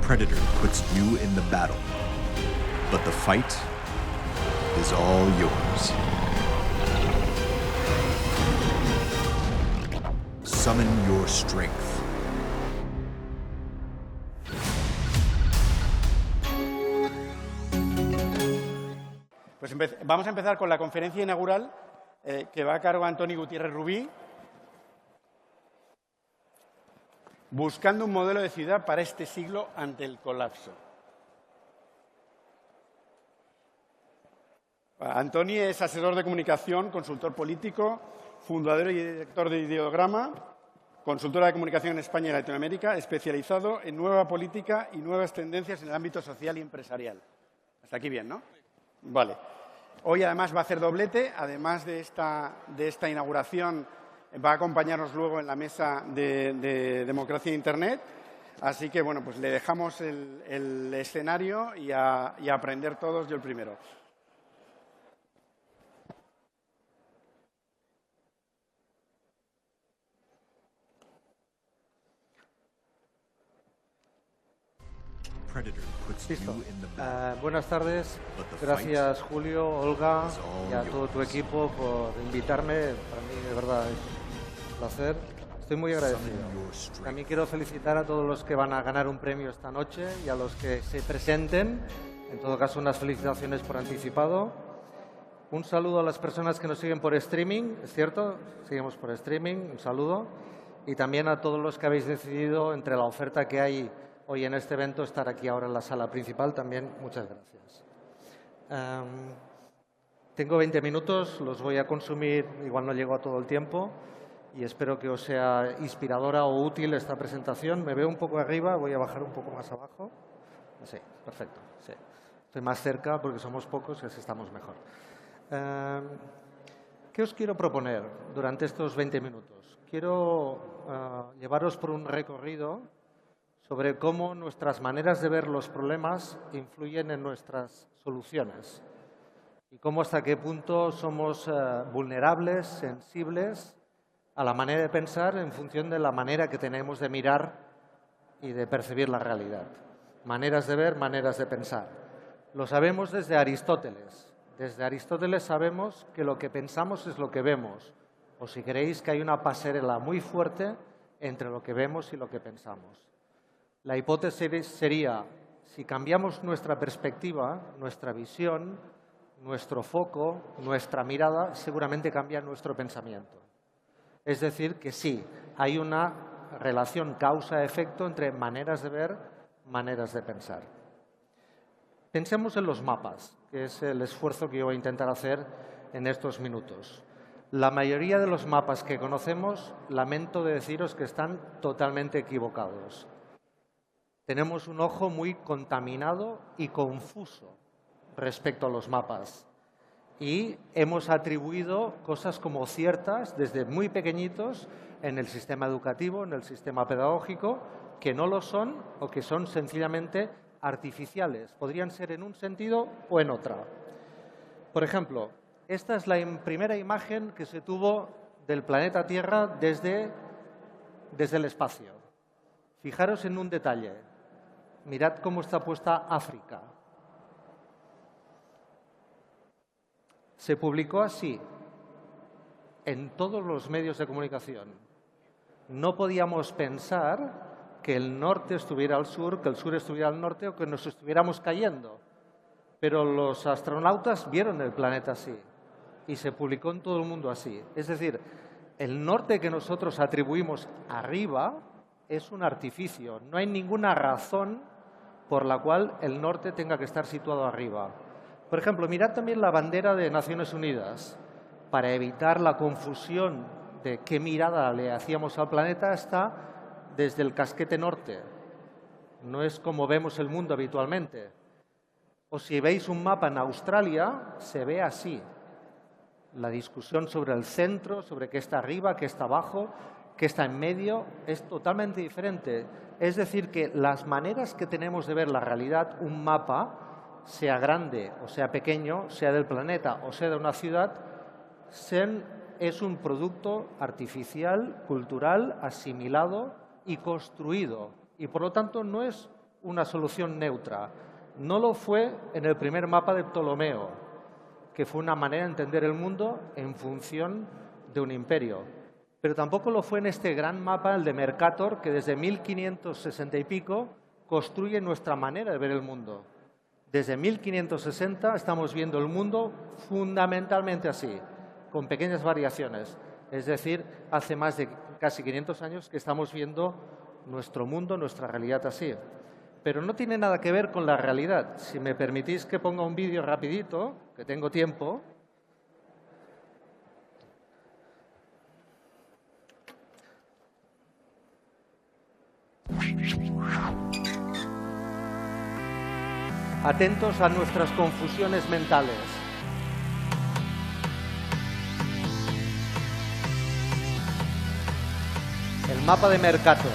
Predator puts you in the battle, but the fight is all yours. Summon your strength. Pues vamos a empezar con la conferencia inaugural que va a cargo de Antoni Gutiérrez Rubí, buscando un modelo de ciudad para este siglo ante el colapso. Antoni es asesor de comunicación, consultor político, fundador y director de Ideograma, consultora de comunicación en España y Latinoamérica, especializado en nueva política y nuevas tendencias en el ámbito social y empresarial. Hasta aquí bien, ¿no? Vale. Hoy además va a hacer doblete, además de esta inauguración va a acompañarnos luego en la mesa de Democracia e Internet. Así que, bueno, pues le dejamos el escenario y a aprender todos, yo el primero. Listo. Buenas tardes. Gracias, Julio, Olga y a todo tu equipo por invitarme. Para mí, de verdad, es un placer. Estoy muy agradecido. También quiero felicitar a todos los que van a ganar un premio esta noche y a los que se presenten. En todo caso, unas felicitaciones por anticipado. Un saludo a las personas que nos siguen por streaming, ¿es cierto? Seguimos por streaming, un saludo. Y también a todos los que habéis decidido, entre la oferta que hay hoy en este evento, estar aquí ahora en la sala principal. También muchas gracias. Tengo 20 minutos, los voy a consumir, igual no llego a todo el tiempo, y espero que os sea inspiradora o útil esta presentación. Me veo un poco arriba, voy a bajar un poco más abajo. Sí, perfecto. Sí. Estoy más cerca porque somos pocos y así estamos mejor. ¿Qué os quiero proponer durante estos 20 minutos? Quiero llevaros por un recorrido sobre cómo nuestras maneras de ver los problemas influyen en nuestras soluciones y cómo hasta qué punto somos vulnerables, sensibles a la manera de pensar en función de la manera que tenemos de mirar y de percibir la realidad. Maneras de ver, maneras de pensar. Lo sabemos desde Aristóteles. Desde Aristóteles sabemos que lo que pensamos es lo que vemos, o si queréis que hay una pasarela muy fuerte entre lo que vemos y lo que pensamos. La hipótesis sería, si cambiamos nuestra perspectiva, nuestra visión, nuestro foco, nuestra mirada, seguramente cambia nuestro pensamiento. Es decir, que sí, hay una relación causa-efecto entre maneras de ver, maneras de pensar. Pensemos en los mapas, que es el esfuerzo que yo voy a intentar hacer en estos minutos. La mayoría de los mapas que conocemos, lamento de deciros que están totalmente equivocados. Tenemos un ojo muy contaminado y confuso respecto a los mapas y hemos atribuido cosas como ciertas desde muy pequeñitos en el sistema educativo, en el sistema pedagógico, que no lo son o que son sencillamente artificiales. Podrían ser en un sentido o en otra. Por ejemplo, esta es la primera imagen que se tuvo del planeta Tierra desde el espacio. Fijaros en un detalle. Mirad cómo está puesta África. Se publicó así en todos los medios de comunicación. No podíamos pensar que el norte estuviera al sur, que el sur estuviera al norte o que nos estuviéramos cayendo. Pero los astronautas vieron el planeta así y se publicó en todo el mundo así. Es decir, el norte que nosotros atribuimos arriba es un artificio. No hay ninguna razón por la cual el norte tenga que estar situado arriba. Por ejemplo, mirad también la bandera de Naciones Unidas. Para evitar la confusión de qué mirada le hacíamos al planeta, está desde el casquete norte. No es como vemos el mundo habitualmente. O si veis un mapa en Australia, se ve así. La discusión sobre el centro, sobre qué está arriba, qué está abajo, qué está en medio, es totalmente diferente. Es decir, que las maneras que tenemos de ver la realidad, un mapa, sea grande o sea pequeño, sea del planeta o sea de una ciudad, es un producto artificial, cultural, asimilado y construido. Y por lo tanto no es una solución neutra. No lo fue en el primer mapa de Ptolomeo, que fue una manera de entender el mundo en función de un imperio. Pero tampoco lo fue en este gran mapa, el de Mercator, que desde 1560 y pico construye nuestra manera de ver el mundo. Desde 1560 estamos viendo el mundo fundamentalmente así, con pequeñas variaciones. Es decir, hace más de casi 500 años que estamos viendo nuestro mundo, nuestra realidad así. Pero no tiene nada que ver con la realidad. Si me permitís que ponga un vídeo rapidito, que tengo tiempo. Atentos a nuestras confusiones mentales. El mapa de Mercator.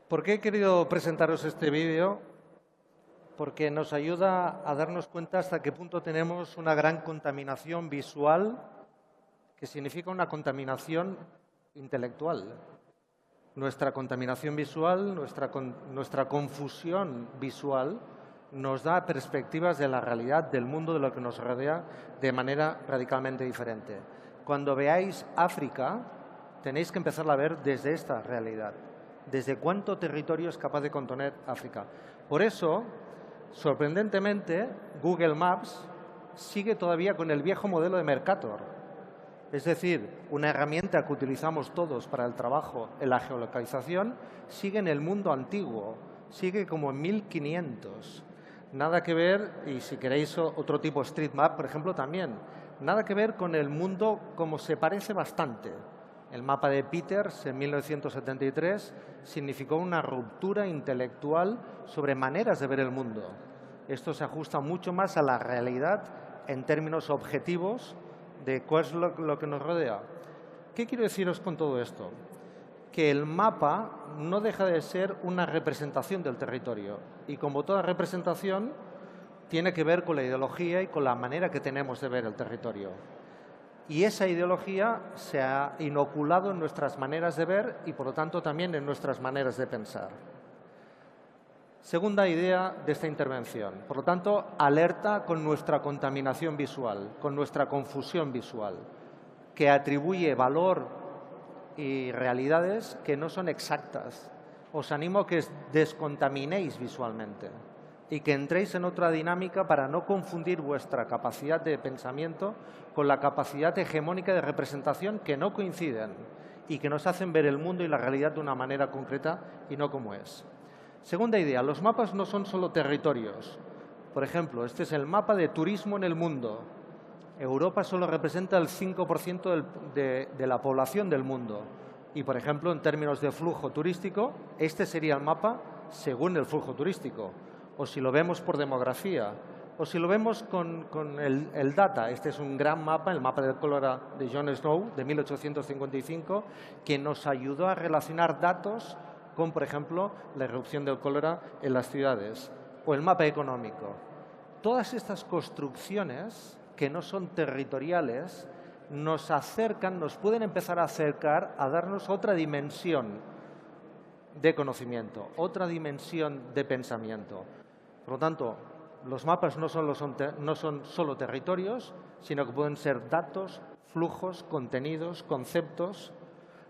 ¿Por qué he querido presentaros este vídeo? Porque nos ayuda a darnos cuenta hasta qué punto tenemos una gran contaminación visual, que significa una contaminación intelectual. Nuestra contaminación visual, nuestra confusión visual, nos da perspectivas de la realidad, del mundo, de lo que nos rodea, de manera radicalmente diferente. Cuando veáis África, tenéis que empezarla a ver desde esta realidad. Desde cuánto territorio es capaz de contener África. Por eso, sorprendentemente, Google Maps sigue todavía con el viejo modelo de Mercator. Es decir, una herramienta que utilizamos todos para el trabajo en la geolocalización sigue en el mundo antiguo, sigue como en 1500. Nada que ver, y si queréis otro tipo Street Map, por ejemplo, también, nada que ver con el mundo como se parece bastante. El mapa de Peters en 1973 significó una ruptura intelectual sobre maneras de ver el mundo. Esto se ajusta mucho más a la realidad en términos objetivos de cuál es lo que nos rodea. ¿Qué quiero deciros con todo esto? Que el mapa no deja de ser una representación del territorio y, como toda representación, tiene que ver con la ideología y con la manera que tenemos de ver el territorio. Y esa ideología se ha inoculado en nuestras maneras de ver y, por lo tanto, también en nuestras maneras de pensar. Segunda idea de esta intervención. Por lo tanto, alerta con nuestra contaminación visual, con nuestra confusión visual, que atribuye valor y realidades que no son exactas. Os animo a que descontaminéis visualmente y que entréis en otra dinámica para no confundir vuestra capacidad de pensamiento con la capacidad hegemónica de representación, que no coinciden y que nos hacen ver el mundo y la realidad de una manera concreta y no como es. Segunda idea, los mapas no son solo territorios. Por ejemplo, este es el mapa de turismo en el mundo. Europa solo representa el 5% de la población del mundo. Y, por ejemplo, en términos de flujo turístico, este sería el mapa según el flujo turístico. O si lo vemos por demografía, o si lo vemos con el data. Este es un gran mapa, el mapa del cólera de John Snow, de 1855, que nos ayudó a relacionar datos con, por ejemplo, la irrupción del cólera en las ciudades. O el mapa económico. Todas estas construcciones que no son territoriales nos acercan, nos pueden empezar a acercar a darnos otra dimensión de conocimiento, otra dimensión de pensamiento. Por lo tanto, los mapas no son solo territorios, sino que pueden ser datos, flujos, contenidos, conceptos.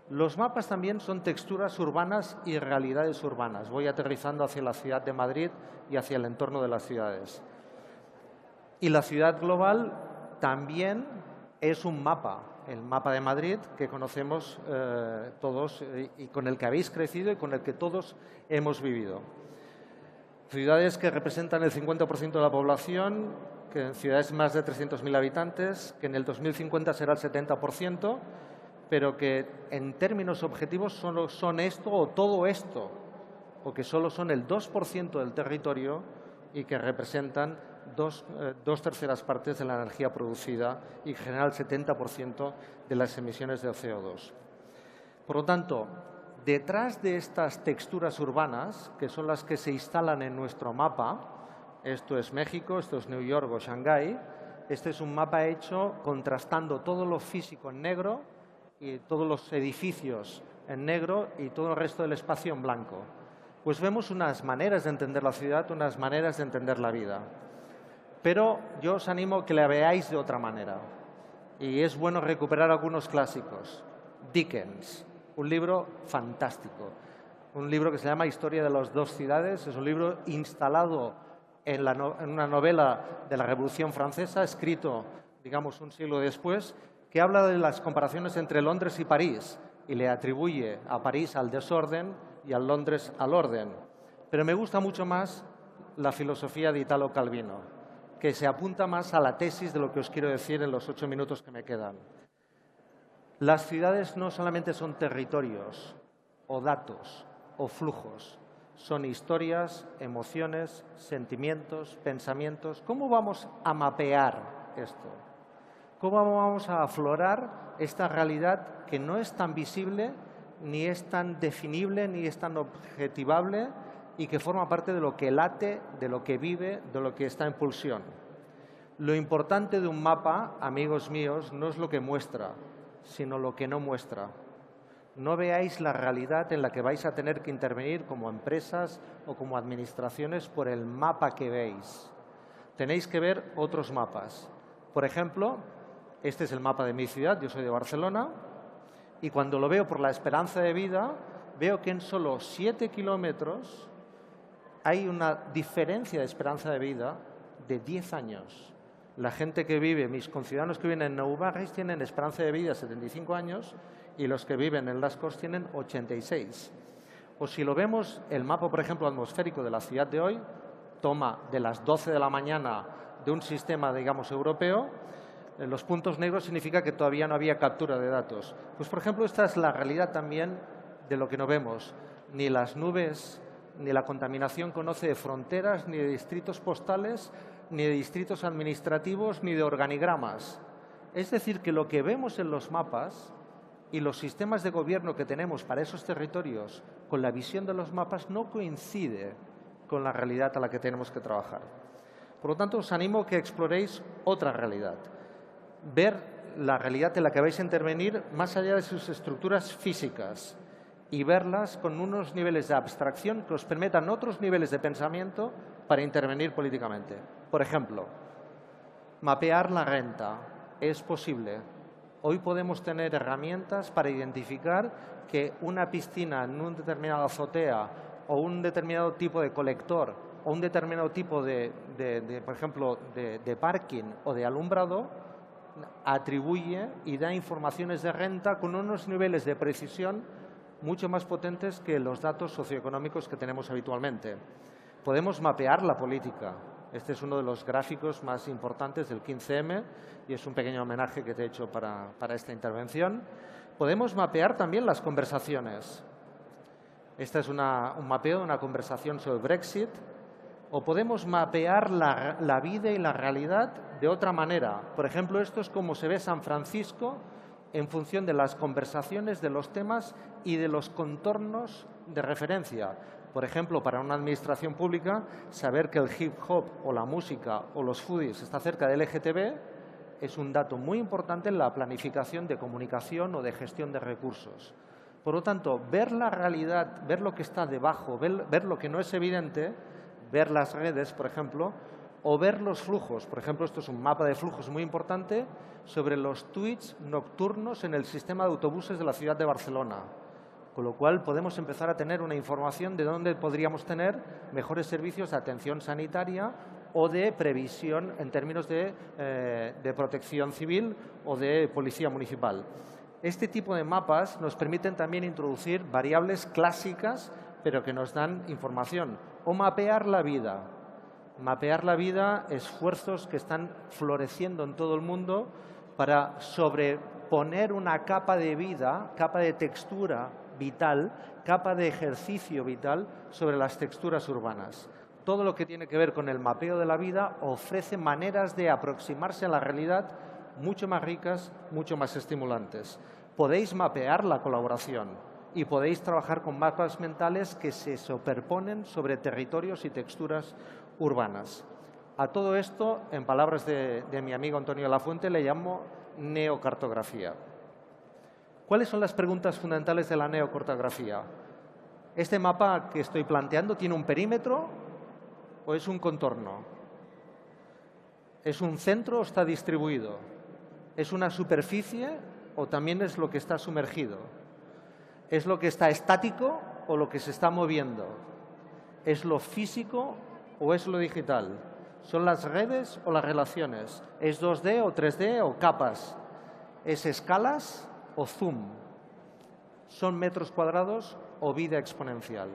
Los mapas también son texturas urbanas y realidades urbanas. Voy aterrizando hacia la ciudad de Madrid y hacia el entorno de las ciudades. Y la ciudad global también es un mapa, el mapa de Madrid que conocemos todos y con el que habéis crecido y con el que todos hemos vivido. Ciudades que representan el 50% de la población, que en ciudades más de 300.000 habitantes, que en el 2050 será el 70%, pero que en términos objetivos solo son esto o todo esto, o que solo son el 2% del territorio y que representan dos terceras partes de la energía producida y genera el 70% de las emisiones de CO2. Por lo tanto, detrás de estas texturas urbanas, que son las que se instalan en nuestro mapa, esto es México, esto es New York o Shanghái, este es un mapa hecho contrastando todo lo físico en negro y todos los edificios en negro y todo el resto del espacio en blanco. Pues vemos unas maneras de entender la ciudad, unas maneras de entender la vida. Pero yo os animo a que la veáis de otra manera. Y es bueno recuperar algunos clásicos. Dickens, un libro fantástico. Un libro que se llama Historia de las dos ciudades. Es un libro instalado en una novela de la Revolución Francesa, escrito, digamos, un siglo después, que habla de las comparaciones entre Londres y París y le atribuye a París al desorden y a Londres al orden. Pero me gusta mucho más la filosofía de Italo Calvino, que se apunta más a la tesis de lo que os quiero decir en los 8 minutos que me quedan. Las ciudades no solamente son territorios o datos o flujos, son historias, emociones, sentimientos, pensamientos. ¿Cómo vamos a mapear esto? ¿Cómo vamos a aflorar esta realidad que no es tan visible, ni es tan definible, ni es tan objetivable y que forma parte de lo que late, de lo que vive, de lo que está en pulsión? Lo importante de un mapa, amigos míos, no es lo que muestra, sino lo que no muestra. No veáis la realidad en la que vais a tener que intervenir como empresas o como administraciones por el mapa que veis. Tenéis que ver otros mapas. Por ejemplo, este es el mapa de mi ciudad, yo soy de Barcelona, y cuando lo veo por la esperanza de vida, veo que en solo 7 kilómetros hay una diferencia de esperanza de vida de 10 años. La gente que vive, mis conciudadanos que viven en Nou Barris tienen esperanza de vida 75 años y los que viven en Las Corts tienen 86. O si lo vemos, el mapa, por ejemplo, atmosférico de la ciudad de hoy toma de las 12 de la mañana de un sistema, digamos, europeo. Los puntos negros significa que todavía no había captura de datos. Pues, por ejemplo, esta es la realidad también de lo que no vemos. Ni las nubes ni la contaminación conoce de fronteras, ni de distritos postales, ni de distritos administrativos, ni de organigramas. Es decir, que lo que vemos en los mapas y los sistemas de gobierno que tenemos para esos territorios con la visión de los mapas no coincide con la realidad a la que tenemos que trabajar. Por lo tanto, os animo a que exploréis otra realidad. Ver la realidad en la que vais a intervenir más allá de sus estructuras físicas y verlas con unos niveles de abstracción que os permitan otros niveles de pensamiento para intervenir políticamente. Por ejemplo, mapear la renta es posible. Hoy podemos tener herramientas para identificar que una piscina en una determinada azotea o un determinado tipo de colector o un determinado tipo por ejemplo, de parking o de alumbrado atribuye y da informaciones de renta con unos niveles de precisión mucho más potentes que los datos socioeconómicos que tenemos habitualmente. Podemos mapear la política Este es uno de los gráficos más importantes del 15M y es un pequeño homenaje que te he hecho para esta intervención. Podemos mapear también las conversaciones. Este es un mapeo de una conversación sobre Brexit. O podemos mapear la vida y la realidad de otra manera. Por ejemplo, esto es como se ve San Francisco en función de las conversaciones, de los temas y de los contornos de referencia. Por ejemplo, para una administración pública, saber que el hip hop o la música o los foodies está cerca del LGTB es un dato muy importante en la planificación de comunicación o de gestión de recursos. Por lo tanto, ver la realidad, ver lo que está debajo, ver lo que no es evidente, ver las redes, por ejemplo, o ver los flujos. Por ejemplo, esto es un mapa de flujos muy importante sobre los tweets nocturnos en el sistema de autobuses de la ciudad de Barcelona. Con lo cual, podemos empezar a tener una información de dónde podríamos tener mejores servicios de atención sanitaria o de previsión en términos de protección civil o de policía municipal. Este tipo de mapas nos permiten también introducir variables clásicas, pero que nos dan información. O mapear la vida. Mapear la vida, esfuerzos que están floreciendo en todo el mundo para sobreponer una capa de vida, capa de textura vital, capa de ejercicio vital sobre las texturas urbanas. Todo lo que tiene que ver con el mapeo de la vida ofrece maneras de aproximarse a la realidad mucho más ricas, mucho más estimulantes. Podéis mapear la colaboración y podéis trabajar con mapas mentales que se superponen sobre territorios y texturas urbanas. A todo esto, en palabras de mi amigo Antonio Lafuente, le llamo neocartografía. ¿Cuáles son las preguntas fundamentales de la neocartografía? ¿Este mapa que estoy planteando tiene un perímetro o es un contorno? ¿Es un centro o está distribuido? ¿Es una superficie o también es lo que está sumergido? ¿Es lo que está estático o lo que se está moviendo? ¿Es lo físico o es lo digital? ¿Son las redes o las relaciones? ¿Es 2D o 3D o capas? ¿Es escalas o zoom? ¿Son metros cuadrados o vida exponencial?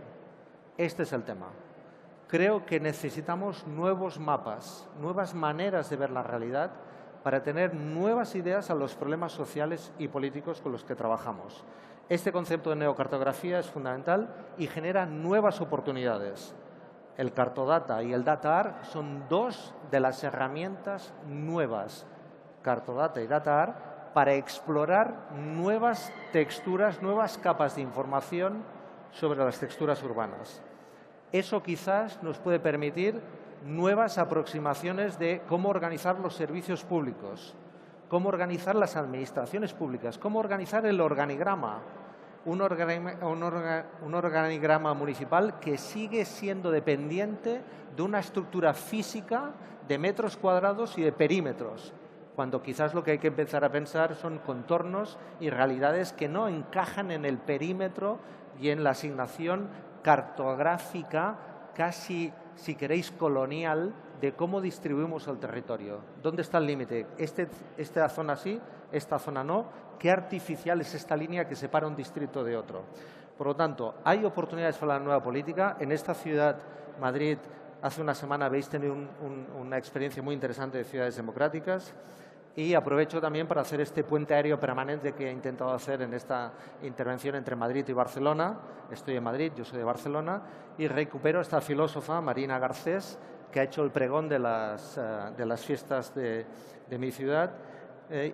Este es el tema. Creo que necesitamos nuevos mapas, nuevas maneras de ver la realidad para tener nuevas ideas a los problemas sociales y políticos con los que trabajamos. Este concepto de neocartografía es fundamental y genera nuevas oportunidades. El Cartodata y el DataArt son dos de las herramientas nuevas, Cartodata y DataArt, para explorar nuevas texturas, nuevas capas de información sobre las texturas urbanas. Eso quizás nos puede permitir nuevas aproximaciones de cómo organizar los servicios públicos, cómo organizar las administraciones públicas, cómo organizar el organigrama, un organigrama municipal que sigue siendo dependiente de una estructura física de metros cuadrados y de perímetros, cuando quizás lo que hay que empezar a pensar son contornos y realidades que no encajan en el perímetro y en la asignación cartográfica, casi, si queréis, colonial, de cómo distribuimos el territorio. ¿Dónde está el límite? ¿Esta zona sí? ¿Esta zona no? ¿Qué artificial es esta línea que separa un distrito de otro? Por lo tanto, hay oportunidades para la nueva política. En esta ciudad, Madrid, hace una semana habéis tenido una experiencia muy interesante de ciudades democráticas. Y aprovecho también para hacer este puente aéreo permanente que he intentado hacer en esta intervención entre Madrid y Barcelona. Estoy en Madrid, yo soy de Barcelona, y recupero a esta filósofa, Marina Garcés, que ha hecho el pregón de las fiestas de mi ciudad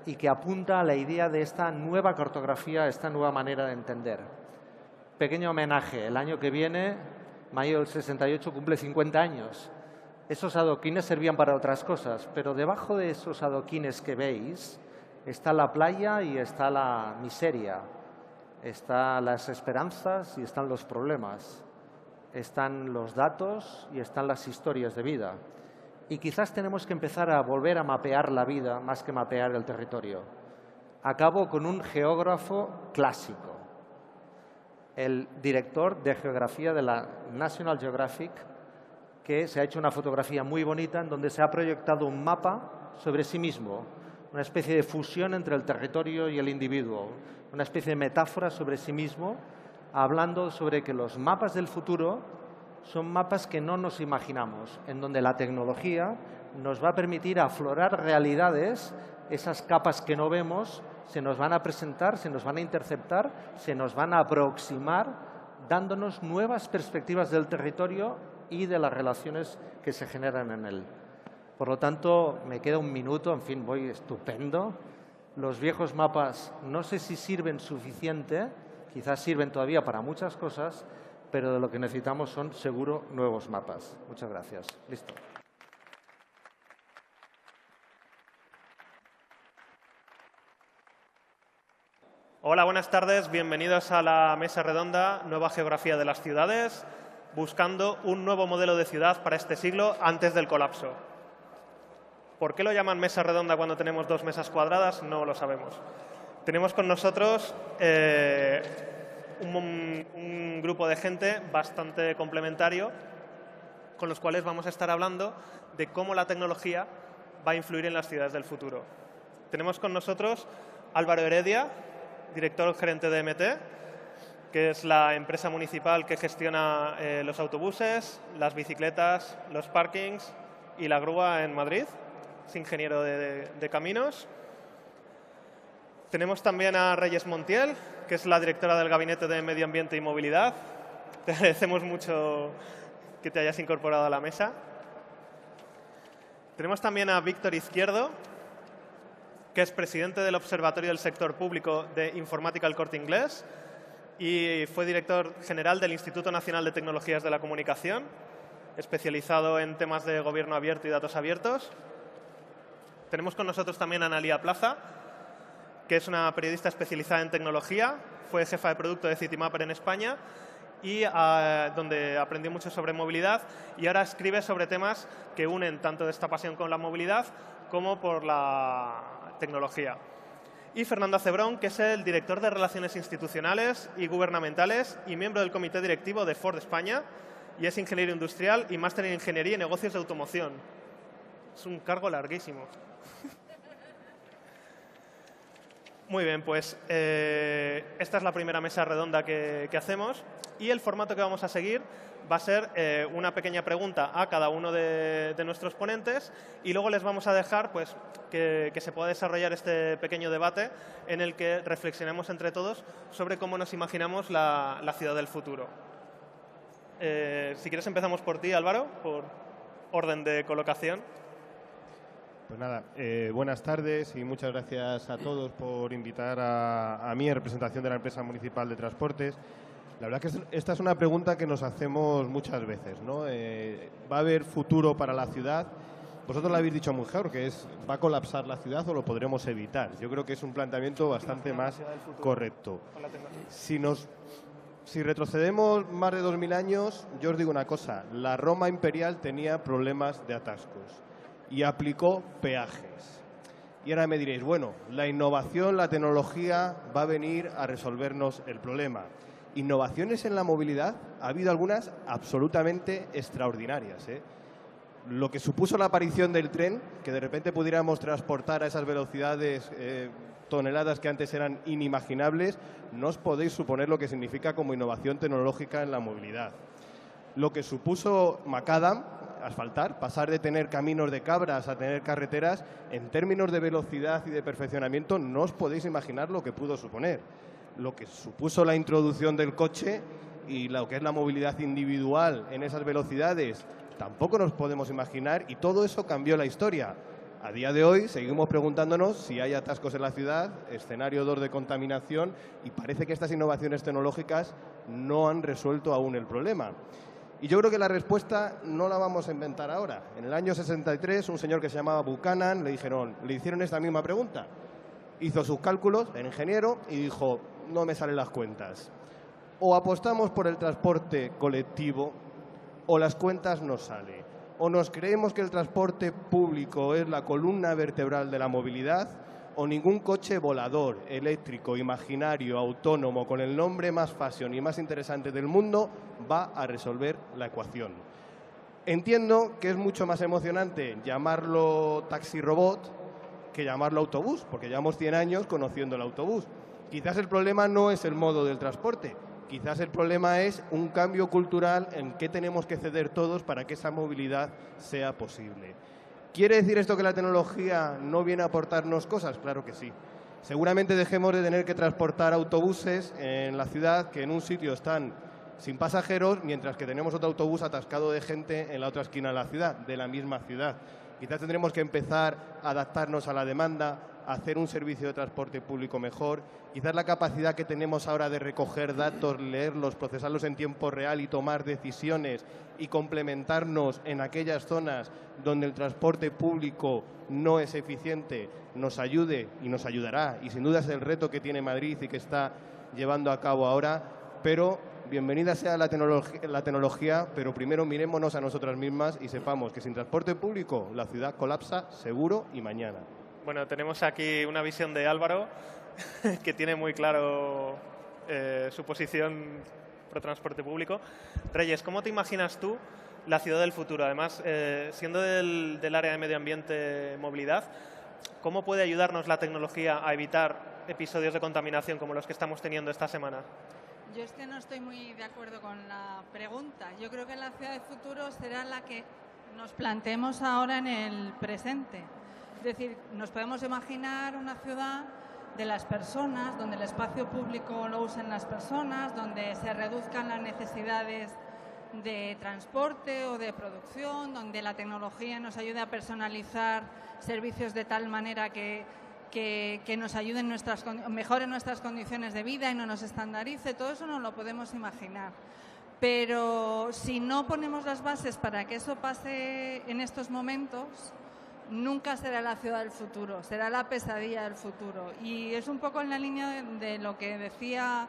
y que apunta a la idea de esta nueva cartografía, esta nueva manera de entender. Pequeño homenaje, el año que viene, mayo del 68, cumple 50 años. Esos adoquines servían para otras cosas, pero debajo de esos adoquines que veis está la playa y está la miseria, están las esperanzas y están los problemas, están los datos y están las historias de vida. Y quizás tenemos que empezar a volver a mapear la vida más que mapear el territorio. Acabo con un geógrafo clásico, el director de geografía de la National Geographic, que se ha hecho una fotografía muy bonita en donde se ha proyectado un mapa sobre sí mismo, una especie de fusión entre el territorio y el individuo, una especie de metáfora sobre sí mismo, hablando sobre que los mapas del futuro son mapas que no nos imaginamos, en donde la tecnología nos va a permitir aflorar realidades, esas capas que no vemos, se nos van a presentar, se nos van a interceptar, se nos van a aproximar, dándonos nuevas perspectivas del territorio y de las relaciones que se generan en él. Por lo tanto, me queda un minuto, en fin, voy estupendo. Los viejos mapas no sé si sirven suficiente, quizás sirven todavía para muchas cosas, pero de lo que necesitamos son, seguro, nuevos mapas. Muchas gracias. Listo. Hola, buenas tardes. Bienvenidos a la mesa redonda Nueva Geografía de las Ciudades, buscando un nuevo modelo de ciudad para este siglo antes del colapso. ¿Por qué lo llaman mesa redonda cuando tenemos dos mesas cuadradas? No lo sabemos. Tenemos con nosotros un grupo de gente bastante complementario con los cuales vamos a estar hablando de cómo la tecnología va a influir en las ciudades del futuro. Tenemos con nosotros Álvaro Heredia, director gerente de MT, que es la empresa municipal que gestiona los autobuses, las bicicletas, los parkings y la grúa en Madrid. Es ingeniero de caminos. Tenemos también a Reyes Montiel, que es la directora del Gabinete de Medio Ambiente y Movilidad. Te agradecemos mucho que te hayas incorporado a la mesa. Tenemos también a Víctor Izquierdo, que es presidente del Observatorio del Sector Público de Informática El Corte Inglés y fue director general del Instituto Nacional de Tecnologías de la Comunicación, especializado en temas de gobierno abierto y datos abiertos. Tenemos con nosotros también a Analía Plaza, que es una periodista especializada en tecnología, fue jefa de producto de Citymapper en España y donde aprendió mucho sobre movilidad y ahora escribe sobre temas que unen tanto esta pasión con la movilidad como por la tecnología. Y Fernando Acebrón, que es el director de Relaciones Institucionales y Gubernamentales y miembro del comité directivo de Ford España y es ingeniero industrial y máster en Ingeniería y Negocios de Automoción. Es un cargo larguísimo. Muy bien, pues esta es la primera mesa redonda que hacemos y el formato que vamos a seguir va a ser una pequeña pregunta a cada uno de nuestros ponentes y luego les vamos a dejar pues, que se pueda desarrollar este pequeño debate en el que reflexionemos entre todos sobre cómo nos imaginamos la ciudad del futuro. Si quieres empezamos por ti, Álvaro, por orden de colocación. Pues nada, buenas tardes y muchas gracias a todos por invitar a mí en representación de la empresa municipal de transportes. La verdad que esta es una pregunta que nos hacemos muchas veces, ¿no? ¿Va a haber futuro para la ciudad? Vosotros lo habéis dicho mejor, que es ¿va a colapsar la ciudad o lo podremos evitar? Yo creo que es un planteamiento bastante más correcto. Si retrocedemos más de 2000 años, yo os digo una cosa, la Roma imperial tenía problemas de atascos y aplicó peajes. Y ahora me diréis, bueno, la innovación, la tecnología va a venir a resolvernos el problema. Innovaciones en la movilidad, ha habido algunas absolutamente extraordinarias, ¿eh? Lo que supuso la aparición del tren, que de repente pudiéramos transportar a esas velocidades toneladas que antes eran inimaginables, no os podéis suponer lo que significa como innovación tecnológica en la movilidad. Lo que supuso Macadam, asfaltar, pasar de tener caminos de cabras a tener carreteras, en términos de velocidad y de perfeccionamiento, no os podéis imaginar lo que pudo suponer. Lo que supuso la introducción del coche y lo que es la movilidad individual en esas velocidades, tampoco nos podemos imaginar y todo eso cambió la historia. A día de hoy seguimos preguntándonos si hay atascos en la ciudad, escenario 2 de contaminación y parece que estas innovaciones tecnológicas no han resuelto aún el problema. Y yo creo que la respuesta no la vamos a inventar ahora. En el año 63, un señor que se llamaba Buchanan le hicieron esta misma pregunta. Hizo sus cálculos, era ingeniero, y dijo, no me salen las cuentas. O apostamos por el transporte colectivo o las cuentas no salen. O nos creemos que el transporte público es la columna vertebral de la movilidad o ningún coche volador, eléctrico, imaginario, autónomo, con el nombre más fashion y más interesante del mundo, va a resolver la ecuación. Entiendo que es mucho más emocionante llamarlo taxi robot que llamarlo autobús, porque llevamos 100 años conociendo el autobús. Quizás el problema no es el modo del transporte, Quizás el problema es un cambio cultural en qué tenemos que ceder todos para que esa movilidad sea posible. ¿Quiere decir esto que la tecnología no viene a aportarnos cosas? Claro que sí. Seguramente dejemos de tener que transportar autobuses en la ciudad que en un sitio están sin pasajeros, mientras que tenemos otro autobús atascado de gente en la otra esquina de la ciudad, de la misma ciudad. Quizás tendremos que empezar a adaptarnos a la demanda, a hacer un servicio de transporte público mejor. Quizás la capacidad que tenemos ahora de recoger datos, leerlos, procesarlos en tiempo real y tomar decisiones y complementarnos en aquellas zonas donde el transporte público no es eficiente, nos ayude y nos ayudará. Y sin duda es el reto que tiene Madrid y que está llevando a cabo ahora. Pero bienvenida sea la tecnología, pero primero mirémonos a nosotras mismas y sepamos que sin transporte público la ciudad colapsa seguro y mañana. Bueno, tenemos aquí una visión de Álvaro que tiene muy claro su posición pro transporte público. Reyes, ¿cómo te imaginas tú la ciudad del futuro? Además, siendo del área de medio ambiente, movilidad, ¿cómo puede ayudarnos la tecnología a evitar episodios de contaminación como los que estamos teniendo esta semana? Yo es que no estoy muy de acuerdo con la pregunta. Yo creo que la ciudad del futuro será la que nos planteemos ahora en el presente. Es decir, nos podemos imaginar una ciudad de las personas, donde el espacio público lo usen las personas, donde se reduzcan las necesidades de transporte o de producción, donde la tecnología nos ayude a personalizar servicios de tal manera que nos ayuden, mejoren nuestras condiciones de vida y no nos estandarice. Todo eso no lo podemos imaginar. Pero si no ponemos las bases para que eso pase en estos momentos, nunca será la ciudad del futuro, será la pesadilla del futuro. Y es un poco en la línea de lo que decía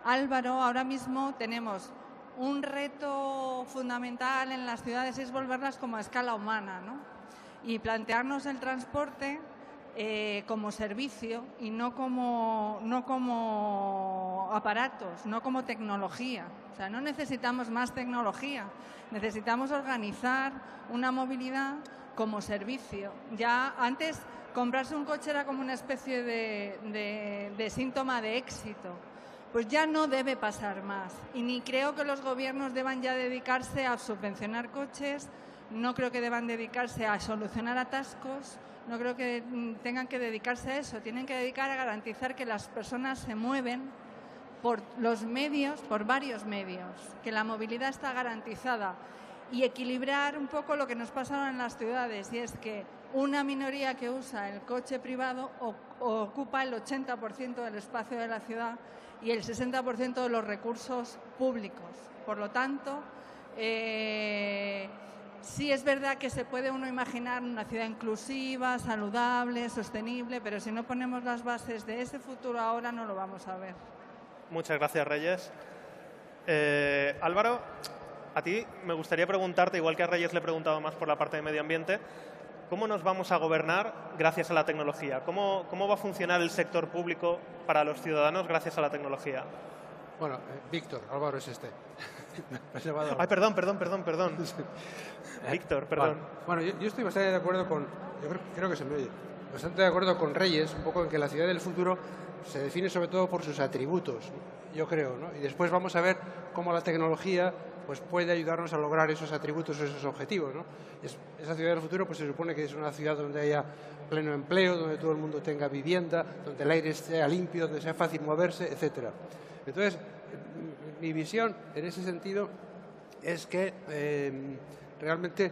Álvaro. Ahora mismo tenemos un reto fundamental en las ciudades, es volverlas como a escala humana, ¿no? Y plantearnos el transporte como servicio y no como aparatos, no como tecnología. O sea, no necesitamos más tecnología, necesitamos organizar una movilidad como servicio. Ya antes comprarse un coche era como una especie de síntoma de éxito. Pues ya no debe pasar más. Y ni creo que los gobiernos deban ya dedicarse a subvencionar coches, no creo que deban dedicarse a solucionar atascos, no creo que tengan que dedicarse a eso. Tienen que dedicar a garantizar que las personas se mueven por los medios, por varios medios, que la movilidad está garantizada y equilibrar un poco lo que nos pasa ahora en las ciudades, y es que una minoría que usa el coche privado ocupa el 80% del espacio de la ciudad y el 60% de los recursos públicos. Por lo tanto, sí es verdad que se puede uno imaginar una ciudad inclusiva, saludable, sostenible, pero si no ponemos las bases de ese futuro ahora no lo vamos a ver. Muchas gracias, Reyes. Álvaro, a ti me gustaría preguntarte, igual que a Reyes le he preguntado más por la parte de medio ambiente, ¿cómo nos vamos a gobernar gracias a la tecnología? ¿Cómo va a funcionar el sector público para los ciudadanos gracias a la tecnología? Bueno, Víctor, Álvaro es este. Ay, perdón. Víctor, perdón. Vale. Bueno, yo estoy bastante de acuerdo con... Creo que se me oye. Bastante de acuerdo con Reyes, un poco en que la ciudad del futuro se define sobre todo por sus atributos, yo creo, ¿no? Y después vamos a ver cómo la tecnología pues puede ayudarnos a lograr esos atributos, esos objetivos, ¿no? Esa ciudad del futuro pues se supone que es una ciudad donde haya pleno empleo, donde todo el mundo tenga vivienda, donde el aire sea limpio, donde sea fácil moverse, etcétera. Entonces, mi visión en ese sentido es que realmente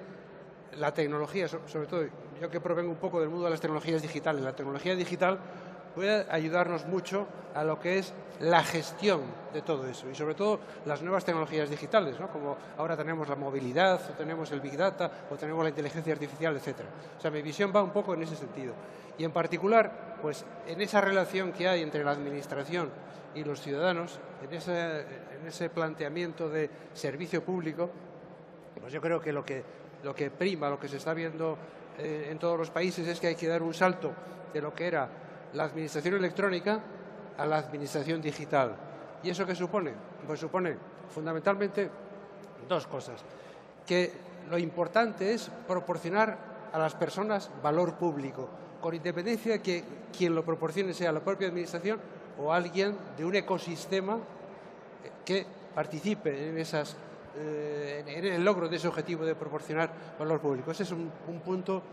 la tecnología, sobre todo yo que provengo un poco del mundo de las tecnologías digitales, la tecnología digital puede ayudarnos mucho a lo que es la gestión de todo eso y sobre todo las nuevas tecnologías digitales, ¿no? Como ahora tenemos la movilidad, o tenemos el Big Data, o tenemos la inteligencia artificial, etcétera. O sea, mi visión va un poco en ese sentido. Y en particular, pues en esa relación que hay entre la administración y los ciudadanos, en ese planteamiento de servicio público, pues yo creo que lo que prima, lo que se está viendo en todos los países es que hay que dar un salto de lo que era la administración electrónica a la administración digital. ¿Y eso qué supone? Pues supone fundamentalmente dos cosas. Que lo importante es proporcionar a las personas valor público, con independencia de que quien lo proporcione sea la propia administración o alguien de un ecosistema que participe en en el logro de ese objetivo de proporcionar valor público. Ese es un punto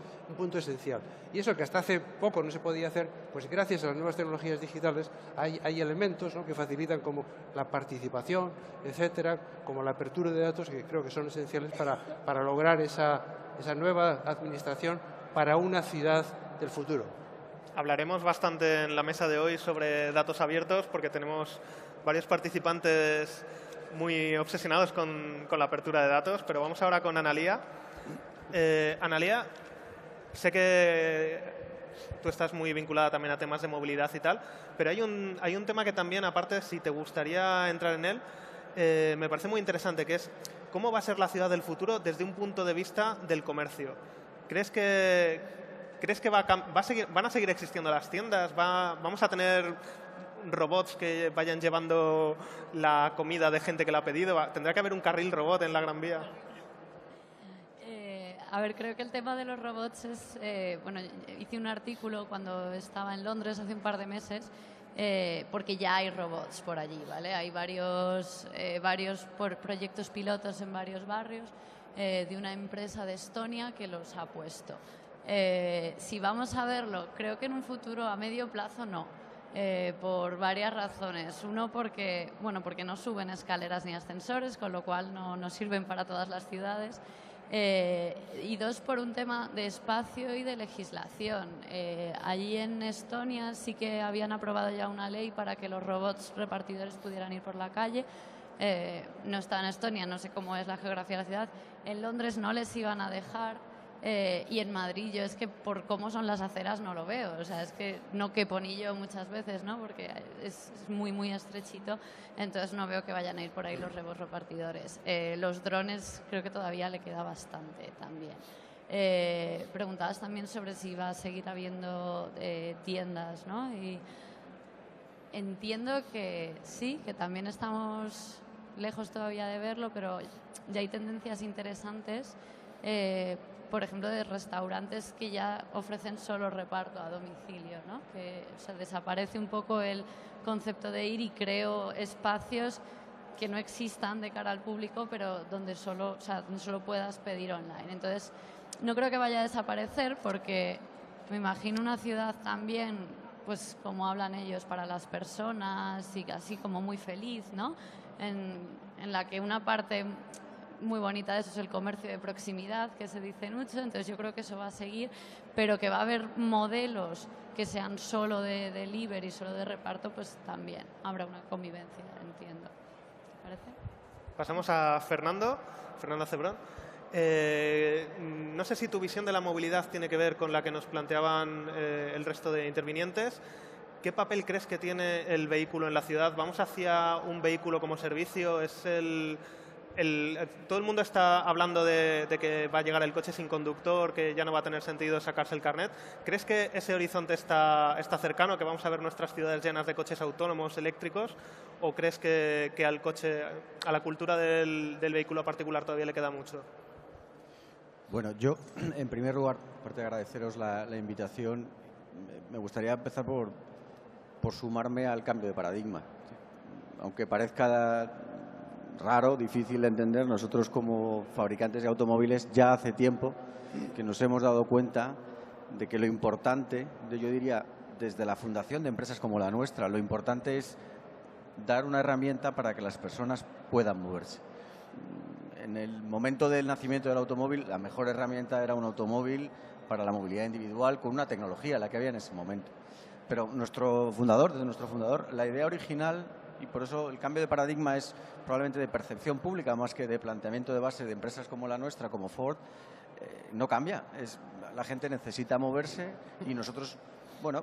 esencial. Y eso que hasta hace poco no se podía hacer, pues gracias a las nuevas tecnologías digitales hay elementos, ¿no?, que facilitan como la participación, etcétera, como la apertura de datos, que creo que son esenciales para lograr esa nueva administración para una ciudad del futuro. Hablaremos bastante en la mesa de hoy sobre datos abiertos porque tenemos varios participantes muy obsesionados con la apertura de datos, pero vamos ahora con Analía. Analía, sé que tú estás muy vinculada también a temas de movilidad y tal, pero hay un tema que también, aparte, si te gustaría entrar en él, me parece muy interesante, que es cómo va a ser la ciudad del futuro desde un punto de vista del comercio. ¿Crees que van a seguir existiendo las tiendas? ¿Vamos a tener robots que vayan llevando la comida de gente que la ha pedido? ¿Tendrá que haber un carril robot en la Gran Vía? A ver, creo que el tema de los robots es... bueno, hice un artículo cuando estaba en Londres hace un par de meses, porque ya hay robots por allí, ¿vale? Hay varios proyectos pilotos en varios barrios de una empresa de Estonia que los ha puesto. Si vamos a verlo, creo que en un futuro a medio plazo no. Por varias razones. Uno, porque no suben escaleras ni ascensores, con lo cual no sirven para todas las ciudades. Y dos, por un tema de espacio y de legislación. Allí en Estonia sí que habían aprobado ya una ley para que los robots repartidores pudieran ir por la calle. No está en Estonia, no sé cómo es la geografía de la ciudad. En Londres no les iban a dejar. Y en Madrid yo es que por cómo son las aceras no lo veo, o sea, es que no quepo ni yo muchas veces, ¿no?, porque es muy, muy estrechito, entonces no veo que vayan a ir por ahí los robots repartidores. Los drones creo que todavía le queda bastante también. Preguntabas también sobre si va a seguir habiendo tiendas, ¿no? Y entiendo que sí, que también estamos lejos todavía de verlo, pero ya hay tendencias interesantes. Por ejemplo, de restaurantes que ya ofrecen solo reparto a domicilio, ¿no? Que desaparece un poco el concepto de ir y creo espacios que no existan de cara al público, pero donde solo puedas pedir online. Entonces, no creo que vaya a desaparecer porque me imagino una ciudad también, pues como hablan ellos, para las personas y así como muy feliz, ¿no? En la que una parte muy bonita de eso es el comercio de proximidad, que se dice mucho, entonces yo creo que eso va a seguir, pero que va a haber modelos que sean solo de delivery, solo de reparto, pues también habrá una convivencia, entiendo. ¿Te parece? Pasamos a Fernando Cebrón. No sé si tu visión de la movilidad tiene que ver con la que nos planteaban el resto de intervinientes. ¿Qué papel crees que tiene el vehículo en la ciudad? ¿Vamos hacia un vehículo como servicio? Todo el mundo está hablando de que va a llegar el coche sin conductor, que ya no va a tener sentido sacarse el carnet. ¿Crees que ese horizonte está cercano, que vamos a ver nuestras ciudades llenas de coches autónomos, eléctricos? ¿O crees que a la cultura del vehículo particular todavía le queda mucho? Bueno, yo, en primer lugar, aparte de agradeceros la invitación, me gustaría empezar por sumarme al cambio de paradigma. Aunque parezca raro, difícil de entender, nosotros como fabricantes de automóviles ya hace tiempo que nos hemos dado cuenta de que lo importante, yo diría desde la fundación de empresas como la nuestra, lo importante es dar una herramienta para que las personas puedan moverse. En el momento del nacimiento del automóvil, la mejor herramienta era un automóvil para la movilidad individual con una tecnología, la que había en ese momento. Pero desde nuestro fundador, la idea original, y por eso el cambio de paradigma es probablemente de percepción pública más que de planteamiento de base de empresas como la nuestra, como Ford, no cambia. La gente necesita moverse y nosotros,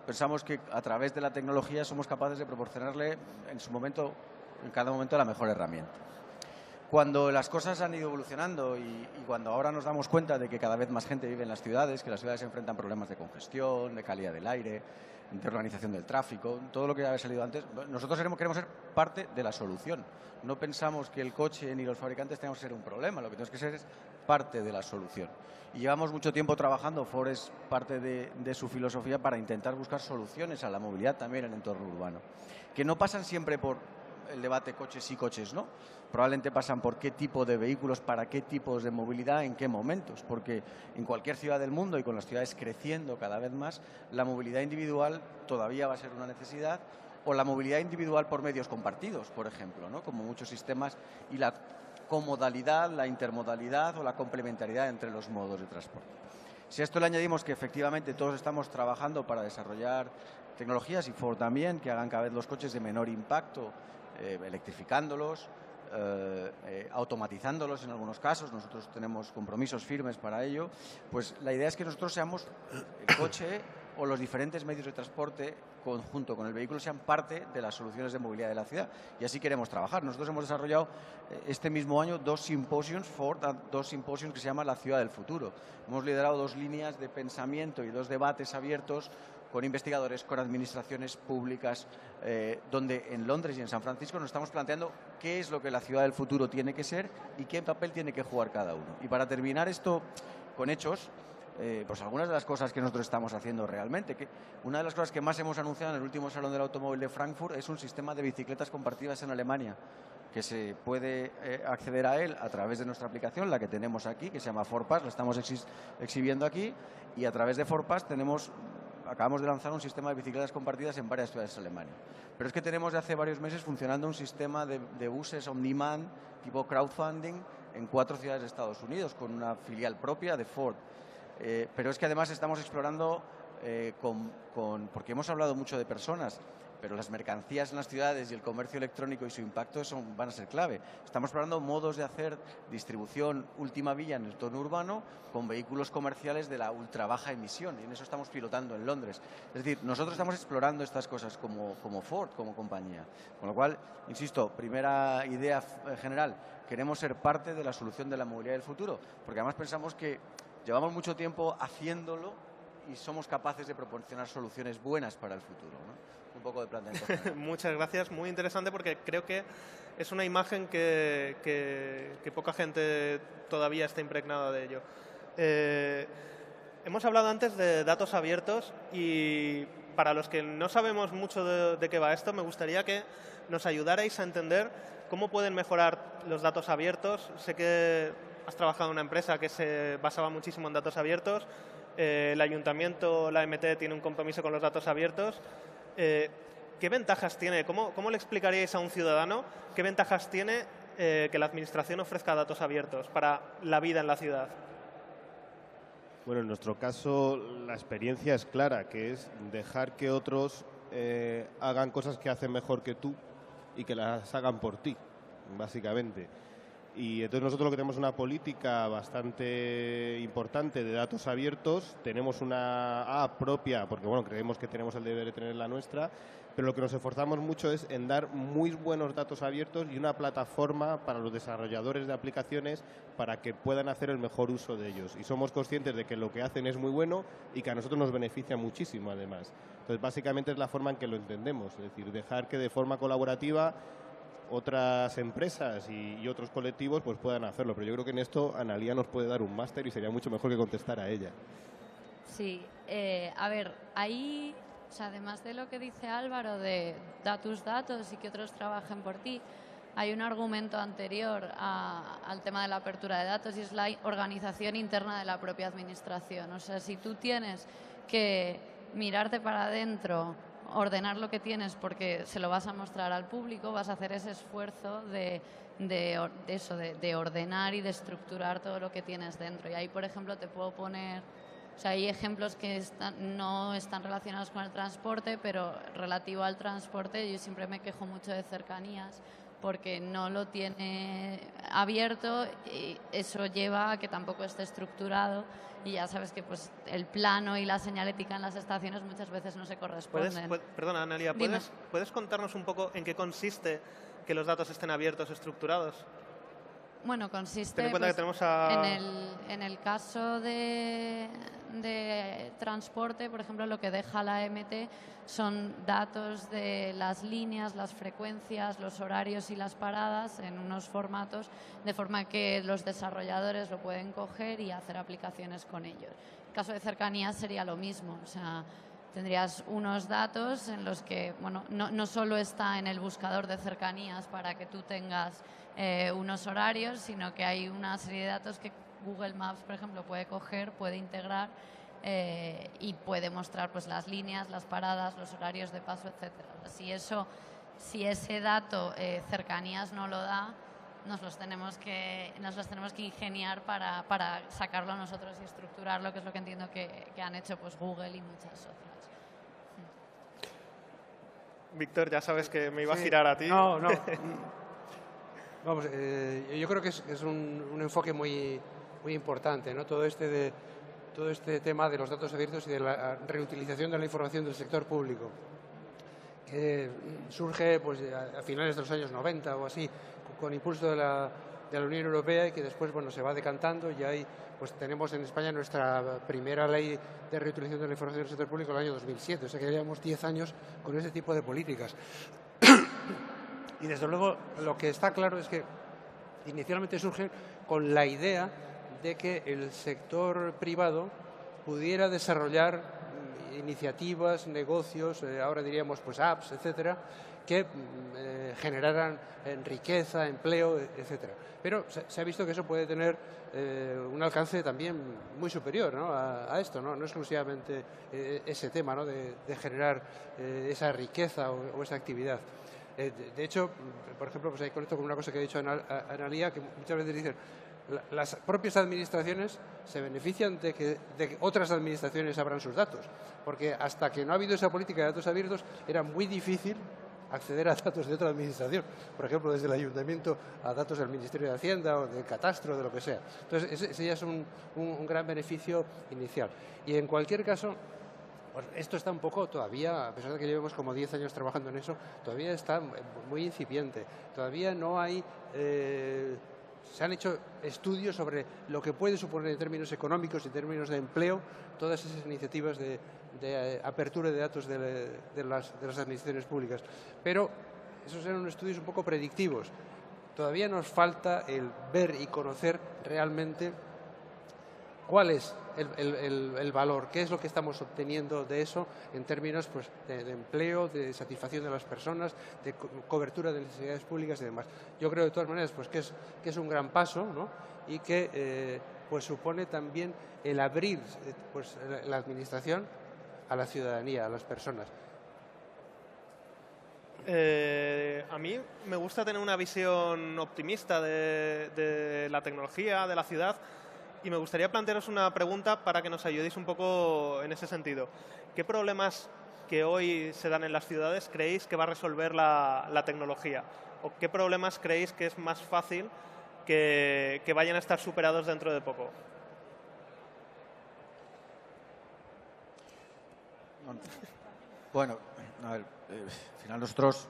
pensamos que a través de la tecnología somos capaces de proporcionarle en cada momento la mejor herramienta. Cuando las cosas han ido evolucionando y cuando ahora nos damos cuenta de que cada vez más gente vive en las ciudades, que las ciudades se enfrentan problemas de congestión, de calidad del aire, de organización del tráfico, todo lo que ya había salido antes, nosotros queremos ser parte de la solución. No pensamos que el coche ni los fabricantes tengamos que ser un problema, lo que tenemos que ser es parte de la solución. Y llevamos mucho tiempo trabajando, Ford es parte de su filosofía para intentar buscar soluciones a la movilidad también en el entorno urbano, que no pasan siempre por el debate coches sí, coches no. Probablemente pasan por qué tipo de vehículos, para qué tipos de movilidad, en qué momentos. Porque en cualquier ciudad del mundo y con las ciudades creciendo cada vez más, la movilidad individual todavía va a ser una necesidad, o la movilidad individual por medios compartidos, por ejemplo, ¿no? Como muchos sistemas, y la comodalidad, la intermodalidad o la complementariedad entre los modos de transporte. Si a esto le añadimos que efectivamente todos estamos trabajando para desarrollar tecnologías, y Ford también, que hagan cada vez los coches de menor impacto, electrificándolos, automatizándolos en algunos casos, nosotros tenemos compromisos firmes para ello, pues la idea es que nosotros seamos el coche o los diferentes medios de transporte junto con el vehículo sean parte de las soluciones de movilidad de la ciudad, y así queremos trabajar. Nosotros hemos desarrollado este mismo año dos simposios que se llaman La Ciudad del Futuro. Hemos liderado 2 líneas de pensamiento y 2 debates abiertos con investigadores, con administraciones públicas, donde en Londres y en San Francisco nos estamos planteando qué es lo que la ciudad del futuro tiene que ser y qué papel tiene que jugar cada uno. Y para terminar esto con hechos, pues algunas de las cosas que nosotros estamos haciendo realmente. Que una de las cosas que más hemos anunciado en el último Salón del Automóvil de Frankfurt es un sistema de bicicletas compartidas en Alemania, que se puede acceder a él a través de nuestra aplicación, la que tenemos aquí, que se llama FordPass, la estamos exhibiendo aquí, y a través de FordPass acabamos de lanzar un sistema de bicicletas compartidas en varias ciudades de Alemania. Pero es que tenemos de hace varios meses funcionando un sistema de buses on demand, tipo crowdfunding, en 4 ciudades de Estados Unidos, con una filial propia de Ford. Pero es que además estamos explorando, porque hemos hablado mucho de personas, pero las mercancías en las ciudades y el comercio electrónico y su impacto van a ser clave. Estamos explorando modos de hacer distribución última milla en el entorno urbano con vehículos comerciales de la ultra baja emisión, y en eso estamos pilotando en Londres. Es decir, nosotros estamos explorando estas cosas como Ford, como compañía. Con lo cual, insisto, primera idea general, queremos ser parte de la solución de la movilidad del futuro, porque además pensamos que llevamos mucho tiempo haciéndolo y somos capaces de proporcionar soluciones buenas para el futuro, ¿no? Un poco de planteamiento. Muchas gracias, muy interesante, porque creo que es una imagen que poca gente todavía está impregnada de ello. Hemos hablado antes de datos abiertos, y para los que no sabemos mucho de qué va esto, me gustaría que nos ayudarais a entender cómo pueden mejorar los datos abiertos. Sé que has trabajado en una empresa que se basaba muchísimo en datos abiertos. El ayuntamiento, la MT, tiene un compromiso con los datos abiertos. ¿Qué ventajas tiene? ¿Cómo le explicaríais a un ciudadano qué ventajas tiene que la administración ofrezca datos abiertos para la vida en la ciudad? Bueno, en nuestro caso la experiencia es clara, que es dejar que otros hagan cosas que hacen mejor que tú y que las hagan por ti, básicamente. Y entonces nosotros lo que tenemos es una política bastante importante de datos abiertos. Tenemos una app propia, porque bueno, creemos que tenemos el deber de tener la nuestra, pero lo que nos esforzamos mucho es en dar muy buenos datos abiertos y una plataforma para los desarrolladores de aplicaciones para que puedan hacer el mejor uso de ellos. Y somos conscientes de que lo que hacen es muy bueno y que a nosotros nos beneficia muchísimo, además. Entonces, básicamente es la forma en que lo entendemos, es decir, dejar que de forma colaborativa otras empresas y otros colectivos pues puedan hacerlo. Pero yo creo que en esto Analía nos puede dar un máster y sería mucho mejor que contestar a ella. Sí, a ver, ahí, o sea, además de lo que dice Álvaro de da tus datos y que otros trabajen por ti, hay un argumento anterior al tema de la apertura de datos, y es la organización interna de la propia administración. O sea, si tú tienes que mirarte para adentro, ordenar lo que tienes porque se lo vas a mostrar al público, vas a hacer ese esfuerzo de ordenar y de estructurar todo lo que tienes dentro. Y ahí, por ejemplo, te puedo poner, o sea, hay ejemplos que no están relacionados con el transporte, pero relativo al transporte, yo siempre me quejo mucho de cercanías porque no lo tiene abierto, y eso lleva a que tampoco esté estructurado, y ya sabes que pues el plano y la señalética en las estaciones muchas veces no se corresponden. Perdona, Analía, ¿puedes contarnos un poco en qué consiste que los datos estén abiertos, estructurados? Bueno, consiste Ten en cuenta que tenemos en el caso de transporte, por ejemplo, lo que deja la MT son datos de las líneas, las frecuencias, los horarios y las paradas en unos formatos, de forma que los desarrolladores lo pueden coger y hacer aplicaciones con ellos. En el caso de cercanías sería lo mismo, o sea, tendrías unos datos en los que, bueno, no solo está en el buscador de cercanías para que tú tengas unos horarios, sino que hay una serie de datos que Google Maps, por ejemplo, puede coger, puede integrar y puede mostrar pues, las líneas, las paradas, los horarios de paso, etcétera. Si ese dato cercanías no lo da, nos los tenemos que ingeniar para sacarlo nosotros y estructurarlo, que es lo que entiendo que han hecho pues, Google y muchas otras. Víctor, ya sabes que me iba a girar a ti. No. Vamos, yo creo que es un enfoque muy importante, ¿no? Todo este tema de los datos abiertos y de la reutilización de la información del sector público, que surge pues, a finales de los años 90 o así, con impulso de la Unión Europea, y que después bueno, se va decantando. Y ahí pues, tenemos en España nuestra primera ley de reutilización de la información del sector público en el año 2007, o sea que llevamos 10 años con ese tipo de políticas. Y desde luego lo que está claro es que inicialmente surge con la idea de que el sector privado pudiera desarrollar iniciativas, negocios, ahora diríamos pues apps, etcétera, que generaran riqueza, empleo, etcétera. Pero se ha visto que eso puede tener un alcance también muy superior, ¿no? a esto, no exclusivamente ese tema, ¿no? de generar esa riqueza o esa actividad. De hecho, por ejemplo, pues ahí conecto con una cosa que ha dicho Analía, que muchas veces dicen las propias administraciones se benefician de que otras administraciones abran sus datos, porque hasta que no ha habido esa política de datos abiertos era muy difícil acceder a datos de otra administración, por ejemplo, desde el ayuntamiento a datos del Ministerio de Hacienda o del catastro, de lo que sea. Entonces, ese ya es un gran beneficio inicial. Y en cualquier caso, pues esto está un poco todavía, a pesar de que llevemos como 10 años trabajando en eso, todavía está muy incipiente. Todavía no hay... se han hecho estudios sobre lo que puede suponer en términos económicos y en términos de empleo todas esas iniciativas de apertura de datos de las administraciones públicas. Pero esos eran estudios un poco predictivos. Todavía nos falta el ver y conocer realmente cuál es el valor, qué es lo que estamos obteniendo de eso en términos pues, de empleo, de satisfacción de las personas, de cobertura de necesidades públicas y demás. Yo creo de todas maneras pues, que es un gran paso, ¿no? Y que pues, supone también el abrir pues, la administración a la ciudadanía, a las personas. A mí me gusta tener una visión optimista de la tecnología, de la ciudad. Y me gustaría plantearos una pregunta para que nos ayudéis un poco en ese sentido. ¿Qué problemas que hoy se dan en las ciudades creéis que va a resolver la tecnología? ¿O qué problemas creéis que es más fácil que vayan a estar superados dentro de poco? Bueno, a ver, al final nosotros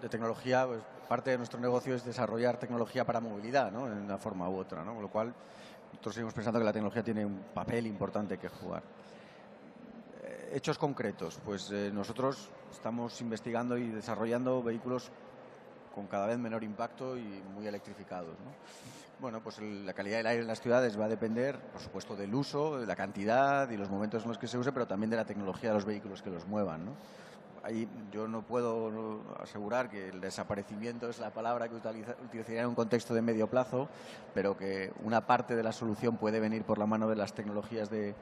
de tecnología, pues, parte de nuestro negocio es desarrollar tecnología para movilidad, ¿no? En una forma u otra, ¿no? Con lo cual nosotros seguimos pensando que la tecnología tiene un papel importante que jugar. Hechos concretos, pues nosotros estamos investigando y desarrollando vehículos con cada vez menor impacto y muy electrificados, ¿no? Bueno, pues la calidad del aire en las ciudades va a depender, por supuesto, del uso, de la cantidad y los momentos en los que se use, pero también de la tecnología de los vehículos que los muevan, ¿no? Ahí yo no puedo asegurar que el desaparecimiento es la palabra que utilizaría en un contexto de medio plazo, pero que una parte de la solución puede venir por la mano de las tecnologías de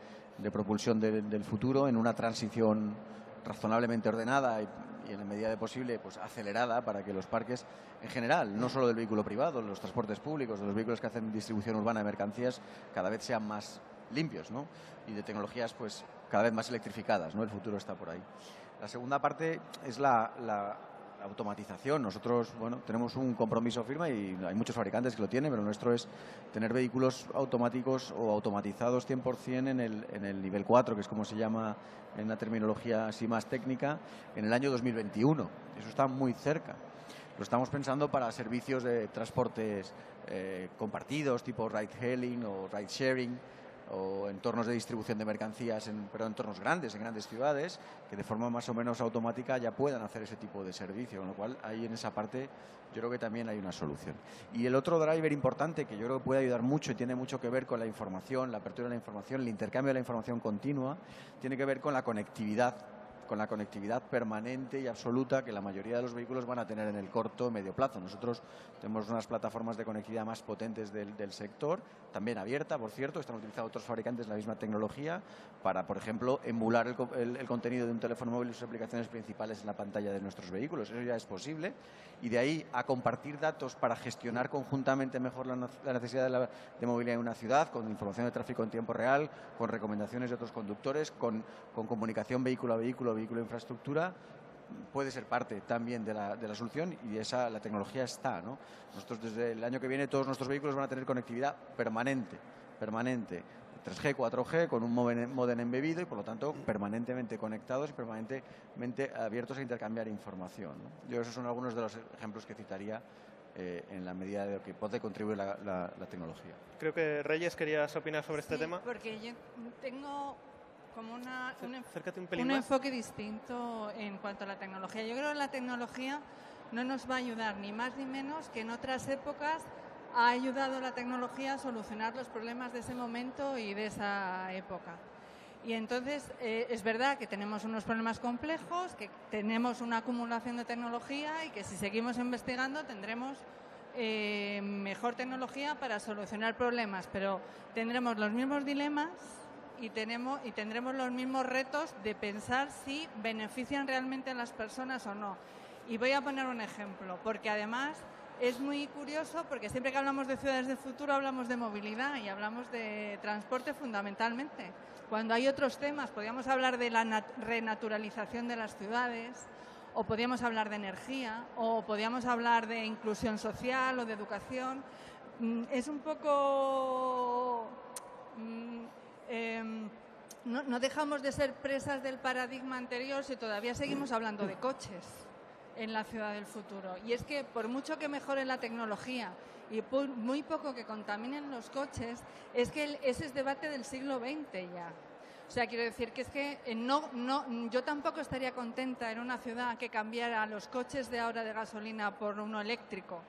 propulsión del futuro en una transición razonablemente ordenada y en la medida de posible pues acelerada para que los parques en general, no solo del vehículo privado, los transportes públicos, de los vehículos que hacen distribución urbana de mercancías, cada vez sean más limpios, ¿no? Y de tecnologías pues cada vez más electrificadas, ¿no? El futuro está por ahí. La segunda parte es la automatización. Nosotros, bueno, tenemos un compromiso firme y hay muchos fabricantes que lo tienen, pero el nuestro es tener vehículos automáticos o automatizados 100% en el nivel 4, que es como se llama en la terminología así más técnica, en el año 2021. Eso está muy cerca. Lo estamos pensando para servicios de transportes compartidos, tipo ride-hailing o ride-sharing, o entornos de distribución de mercancías, pero entornos grandes, en grandes ciudades, que de forma más o menos automática ya puedan hacer ese tipo de servicio, con lo cual ahí en esa parte yo creo que también hay una solución. Y el otro driver importante que yo creo que puede ayudar mucho y tiene mucho que ver con la información, la apertura de la información, el intercambio de la información continua, tiene que ver con la conectividad con la conectividad permanente y absoluta que la mayoría de los vehículos van a tener en el corto o medio plazo. Nosotros tenemos unas plataformas de conectividad más potentes del sector, también abierta, por cierto, están utilizando otros fabricantes la misma tecnología para, por ejemplo, emular el contenido de un teléfono móvil y sus aplicaciones principales en la pantalla de nuestros vehículos. Eso ya es posible. Y de ahí a compartir datos para gestionar conjuntamente mejor la necesidad de movilidad en una ciudad, con información de tráfico en tiempo real, con recomendaciones de otros conductores, con comunicación vehículo a vehículo, vehículo a infraestructura, puede ser parte también de la solución, y la tecnología está, ¿no? Nosotros desde el año que viene todos nuestros vehículos van a tener conectividad permanente, 3G, 4G, con un módem embebido y por lo tanto permanentemente conectados y permanentemente abiertos a intercambiar información, ¿no? Yo esos son algunos de los ejemplos que citaría en la medida de lo que puede contribuir la tecnología. Creo que Reyes querías opinar sobre este tema. Porque yo tengo como Acércate un pelín un más. enfoque distinto en cuanto a la tecnología. Yo creo que la tecnología no nos va a ayudar ni más ni menos que en otras épocas ha ayudado la tecnología a solucionar los problemas de ese momento y de esa época. Y entonces es verdad que tenemos unos problemas complejos, que tenemos una acumulación de tecnología y que si seguimos investigando tendremos mejor tecnología para solucionar problemas, pero tendremos los mismos dilemas y tendremos los mismos retos de pensar si benefician realmente a las personas o no. Y voy a poner un ejemplo, porque además es muy curioso, porque siempre que hablamos de ciudades del futuro hablamos de movilidad y hablamos de transporte fundamentalmente. Cuando hay otros temas, podríamos hablar de la renaturalización de las ciudades, o podríamos hablar de energía, o podríamos hablar de inclusión social o de educación. Es un poco... no dejamos de ser presas del paradigma anterior si todavía seguimos hablando de coches en la ciudad del futuro. Y es que por mucho que mejore la tecnología y por muy poco que contaminen los coches, es que ese es debate del siglo XX ya. O sea, quiero decir que es que yo tampoco estaría contenta en una ciudad que cambiara los coches de ahora de gasolina por uno eléctrico.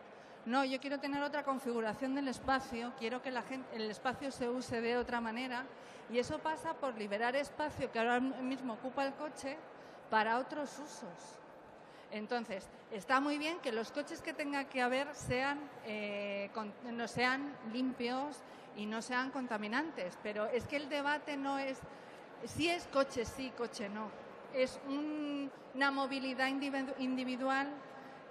No, yo quiero tener otra configuración del espacio, quiero que el espacio se use de otra manera, y eso pasa por liberar espacio que ahora mismo ocupa el coche para otros usos. Entonces, está muy bien que los coches que tenga que haber no sean limpios y no sean contaminantes, pero es que el debate no es si es coche sí, coche no. Es una movilidad individual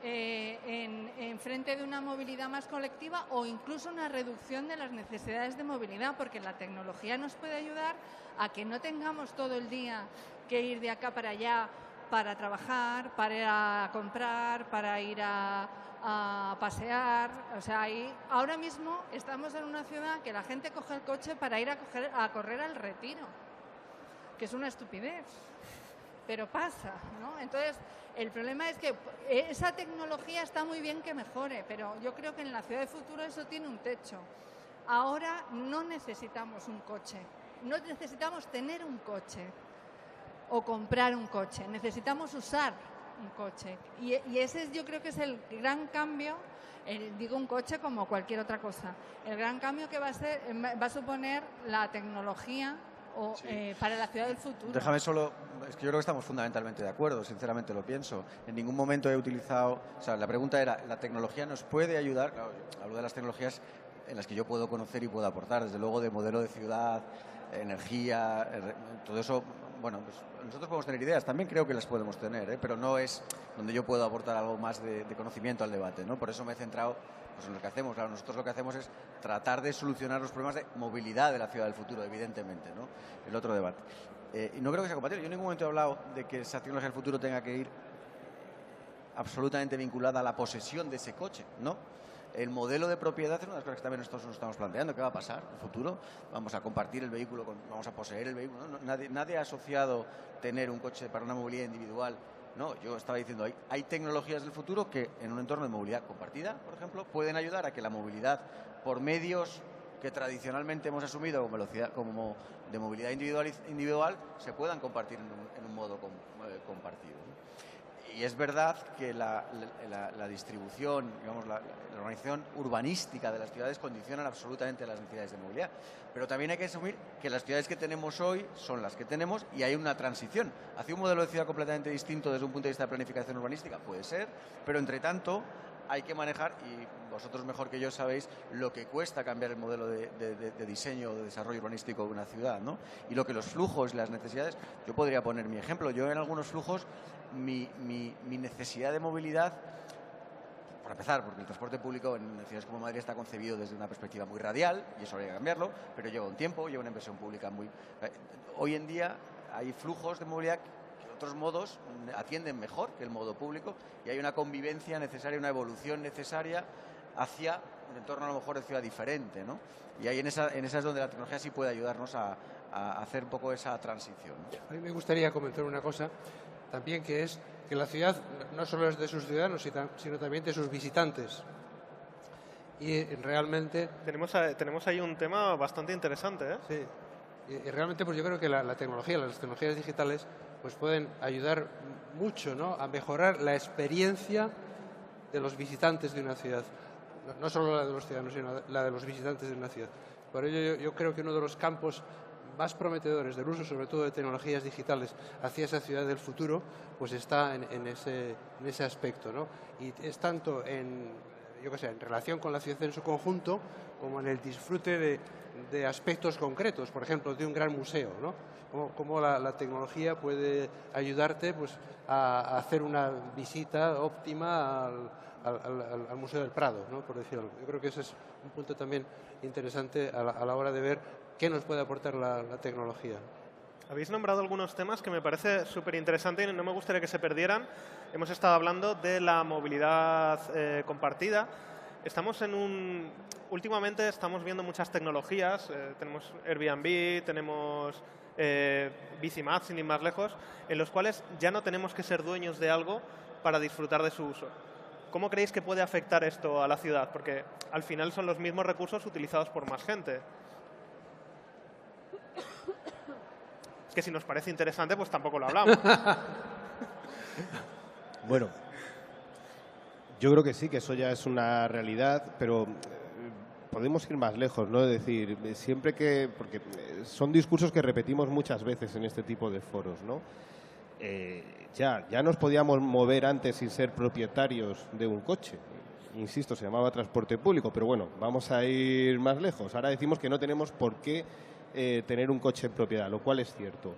en frente de una movilidad más colectiva, o incluso una reducción de las necesidades de movilidad, porque la tecnología nos puede ayudar a que no tengamos todo el día que ir de acá para allá para trabajar, para ir a comprar, para ir a pasear. O sea, ahora mismo estamos en una ciudad que la gente coge el coche para ir a correr al Retiro, que es una estupidez, pero pasa, ¿no? Entonces, el problema es que esa tecnología está muy bien que mejore, pero yo creo que en la ciudad del futuro eso tiene un techo. Ahora no necesitamos un coche, no necesitamos tener un coche o comprar un coche, necesitamos usar un coche. Y ese yo creo que es el gran cambio, digo un coche como cualquier otra cosa, el gran cambio que va a suponer la tecnología para la ciudad del futuro. Déjame solo, es que yo creo que estamos fundamentalmente de acuerdo, sinceramente lo pienso. En ningún momento he utilizado, o sea, la pregunta era, ¿la tecnología nos puede ayudar? Claro, hablo de las tecnologías en las que yo puedo conocer y puedo aportar, desde luego de modelo de ciudad, energía, todo eso. Bueno, pues nosotros podemos tener ideas, también creo que las podemos tener, pero no es donde yo puedo aportar algo más de conocimiento al debate, ¿no? Por eso me he centrado pues, en lo que hacemos. Claro, nosotros lo que hacemos es tratar de solucionar los problemas de movilidad de la ciudad del futuro, evidentemente, ¿no? El otro debate. Y no creo que sea compatible. Yo en ningún momento he hablado de que esa tecnología del futuro tenga que ir absolutamente vinculada a la posesión de ese coche, ¿no? El modelo de propiedad es una de las cosas que también nosotros nos estamos planteando. ¿Qué va a pasar en el futuro? Vamos a compartir el vehículo, vamos a poseer el vehículo, ¿no? Nadie ha asociado tener un coche para una movilidad individual. No, yo estaba diciendo, hay tecnologías del futuro que en un entorno de movilidad compartida, por ejemplo, pueden ayudar a que la movilidad por medios que tradicionalmente hemos asumido como de movilidad individual se puedan compartir en un modo compartido, ¿no? Y es verdad que la distribución, digamos, la organización urbanística de las ciudades condicionan absolutamente las necesidades de movilidad. Pero también hay que asumir que las ciudades que tenemos hoy son las que tenemos y hay una transición hacia un modelo de ciudad completamente distinto desde un punto de vista de planificación urbanística. Puede ser, pero entre tanto hay que manejar, y vosotros mejor que yo sabéis lo que cuesta cambiar el modelo de diseño o de desarrollo urbanístico de una ciudad, ¿no? Y lo que los flujos y las necesidades, yo podría poner mi ejemplo. Yo en algunos flujos, mi necesidad de movilidad, por empezar, porque el transporte público en ciudades como Madrid está concebido desde una perspectiva muy radial, y eso habría que cambiarlo, pero lleva un tiempo, lleva una inversión pública muy... Hoy en día hay flujos de movilidad que otros modos atienden mejor que el modo público, y hay una convivencia necesaria, una evolución necesaria hacia un entorno a lo mejor de ciudad diferente, ¿no? Y ahí en esa es donde la tecnología sí puede ayudarnos a hacer un poco esa transición, ¿no? A mí me gustaría comentar una cosa también, que es que la ciudad no solo es de sus ciudadanos, sino también de sus visitantes. Y realmente... Tenemos ahí un tema bastante interesante, ¿eh? Sí. Y realmente pues yo creo que la tecnología, las tecnologías digitales, pues pueden ayudar mucho, ¿no?, a mejorar la experiencia de los visitantes de una ciudad. No solo la de los ciudadanos, sino la de los visitantes de una ciudad. Por ello yo creo que uno de los campos más prometedores del uso, sobre todo de tecnologías digitales, hacia esa ciudad del futuro, pues está en ese aspecto, ¿no? Y es tanto en relación con la ciudad en su conjunto, como en el disfrute de aspectos concretos, por ejemplo, de un gran museo, ¿no? Cómo la tecnología puede ayudarte, pues, a hacer una visita óptima al Museo del Prado, ¿no?, por decirlo. Yo creo que ese es un punto también interesante a la hora de ver qué nos puede aportar la tecnología. Habéis nombrado algunos temas que me parece súper interesante y no me gustaría que se perdieran. Hemos estado hablando de la movilidad compartida. Últimamente estamos viendo muchas tecnologías. Tenemos Airbnb, tenemos Bicimaps, sin ir más lejos, en los cuales ya no tenemos que ser dueños de algo para disfrutar de su uso. ¿Cómo creéis que puede afectar esto a la ciudad? Porque al final son los mismos recursos utilizados por más gente. Que si nos parece interesante, pues tampoco lo hablamos. Bueno, yo creo que sí, que eso ya es una realidad, pero podemos ir más lejos, ¿no? Es decir, porque son discursos que repetimos muchas veces en este tipo de foros, ¿no? Ya nos podíamos mover antes sin ser propietarios de un coche. Insisto, se llamaba transporte público, pero bueno, vamos a ir más lejos. Ahora decimos que no tenemos por qué tener un coche en propiedad, lo cual es cierto.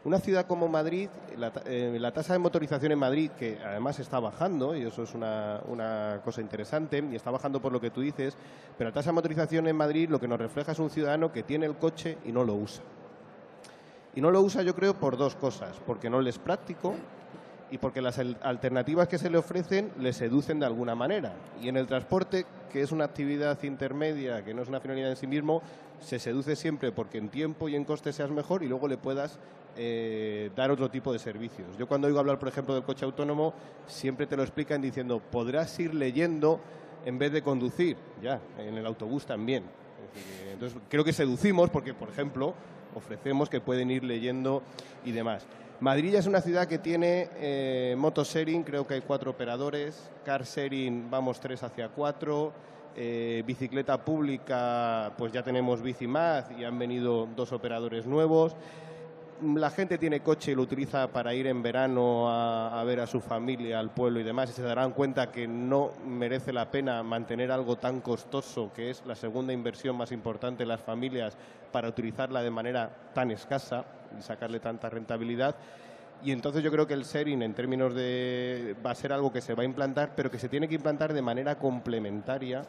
Una ciudad como Madrid, la tasa de motorización en Madrid, que además está bajando, y eso es una cosa interesante, y está bajando por lo que tú dices, pero la tasa de motorización en Madrid lo que nos refleja es un ciudadano que tiene el coche y no lo usa. Y no lo usa, yo creo, por dos cosas: porque no le es práctico y porque las alternativas que se le ofrecen le seducen de alguna manera. Y en el transporte, que es una actividad intermedia, que no es una finalidad en sí mismo, se seduce siempre porque en tiempo y en coste seas mejor y luego le puedas dar otro tipo de servicios. Yo cuando oigo hablar, por ejemplo, del coche autónomo, siempre te lo explican diciendo: podrás ir leyendo en vez de conducir. Ya, en el autobús también. Es decir, entonces, creo que seducimos porque, por ejemplo, ofrecemos que pueden ir leyendo y demás. Madrid ya es una ciudad que tiene motosharing, creo que hay 4 operadores, car sharing vamos 3 hacia 4, bicicleta pública pues ya tenemos Bicimaps y han venido 2 operadores nuevos. La gente tiene coche y lo utiliza para ir en verano a ver a su familia, al pueblo y demás, y se darán cuenta que no merece la pena mantener algo tan costoso, que es la segunda inversión más importante en las familias, para utilizarla de manera tan escasa y sacarle tanta rentabilidad. Y entonces yo creo que el sharing, en términos de... va a ser algo que se va a implantar, pero que se tiene que implantar de manera complementaria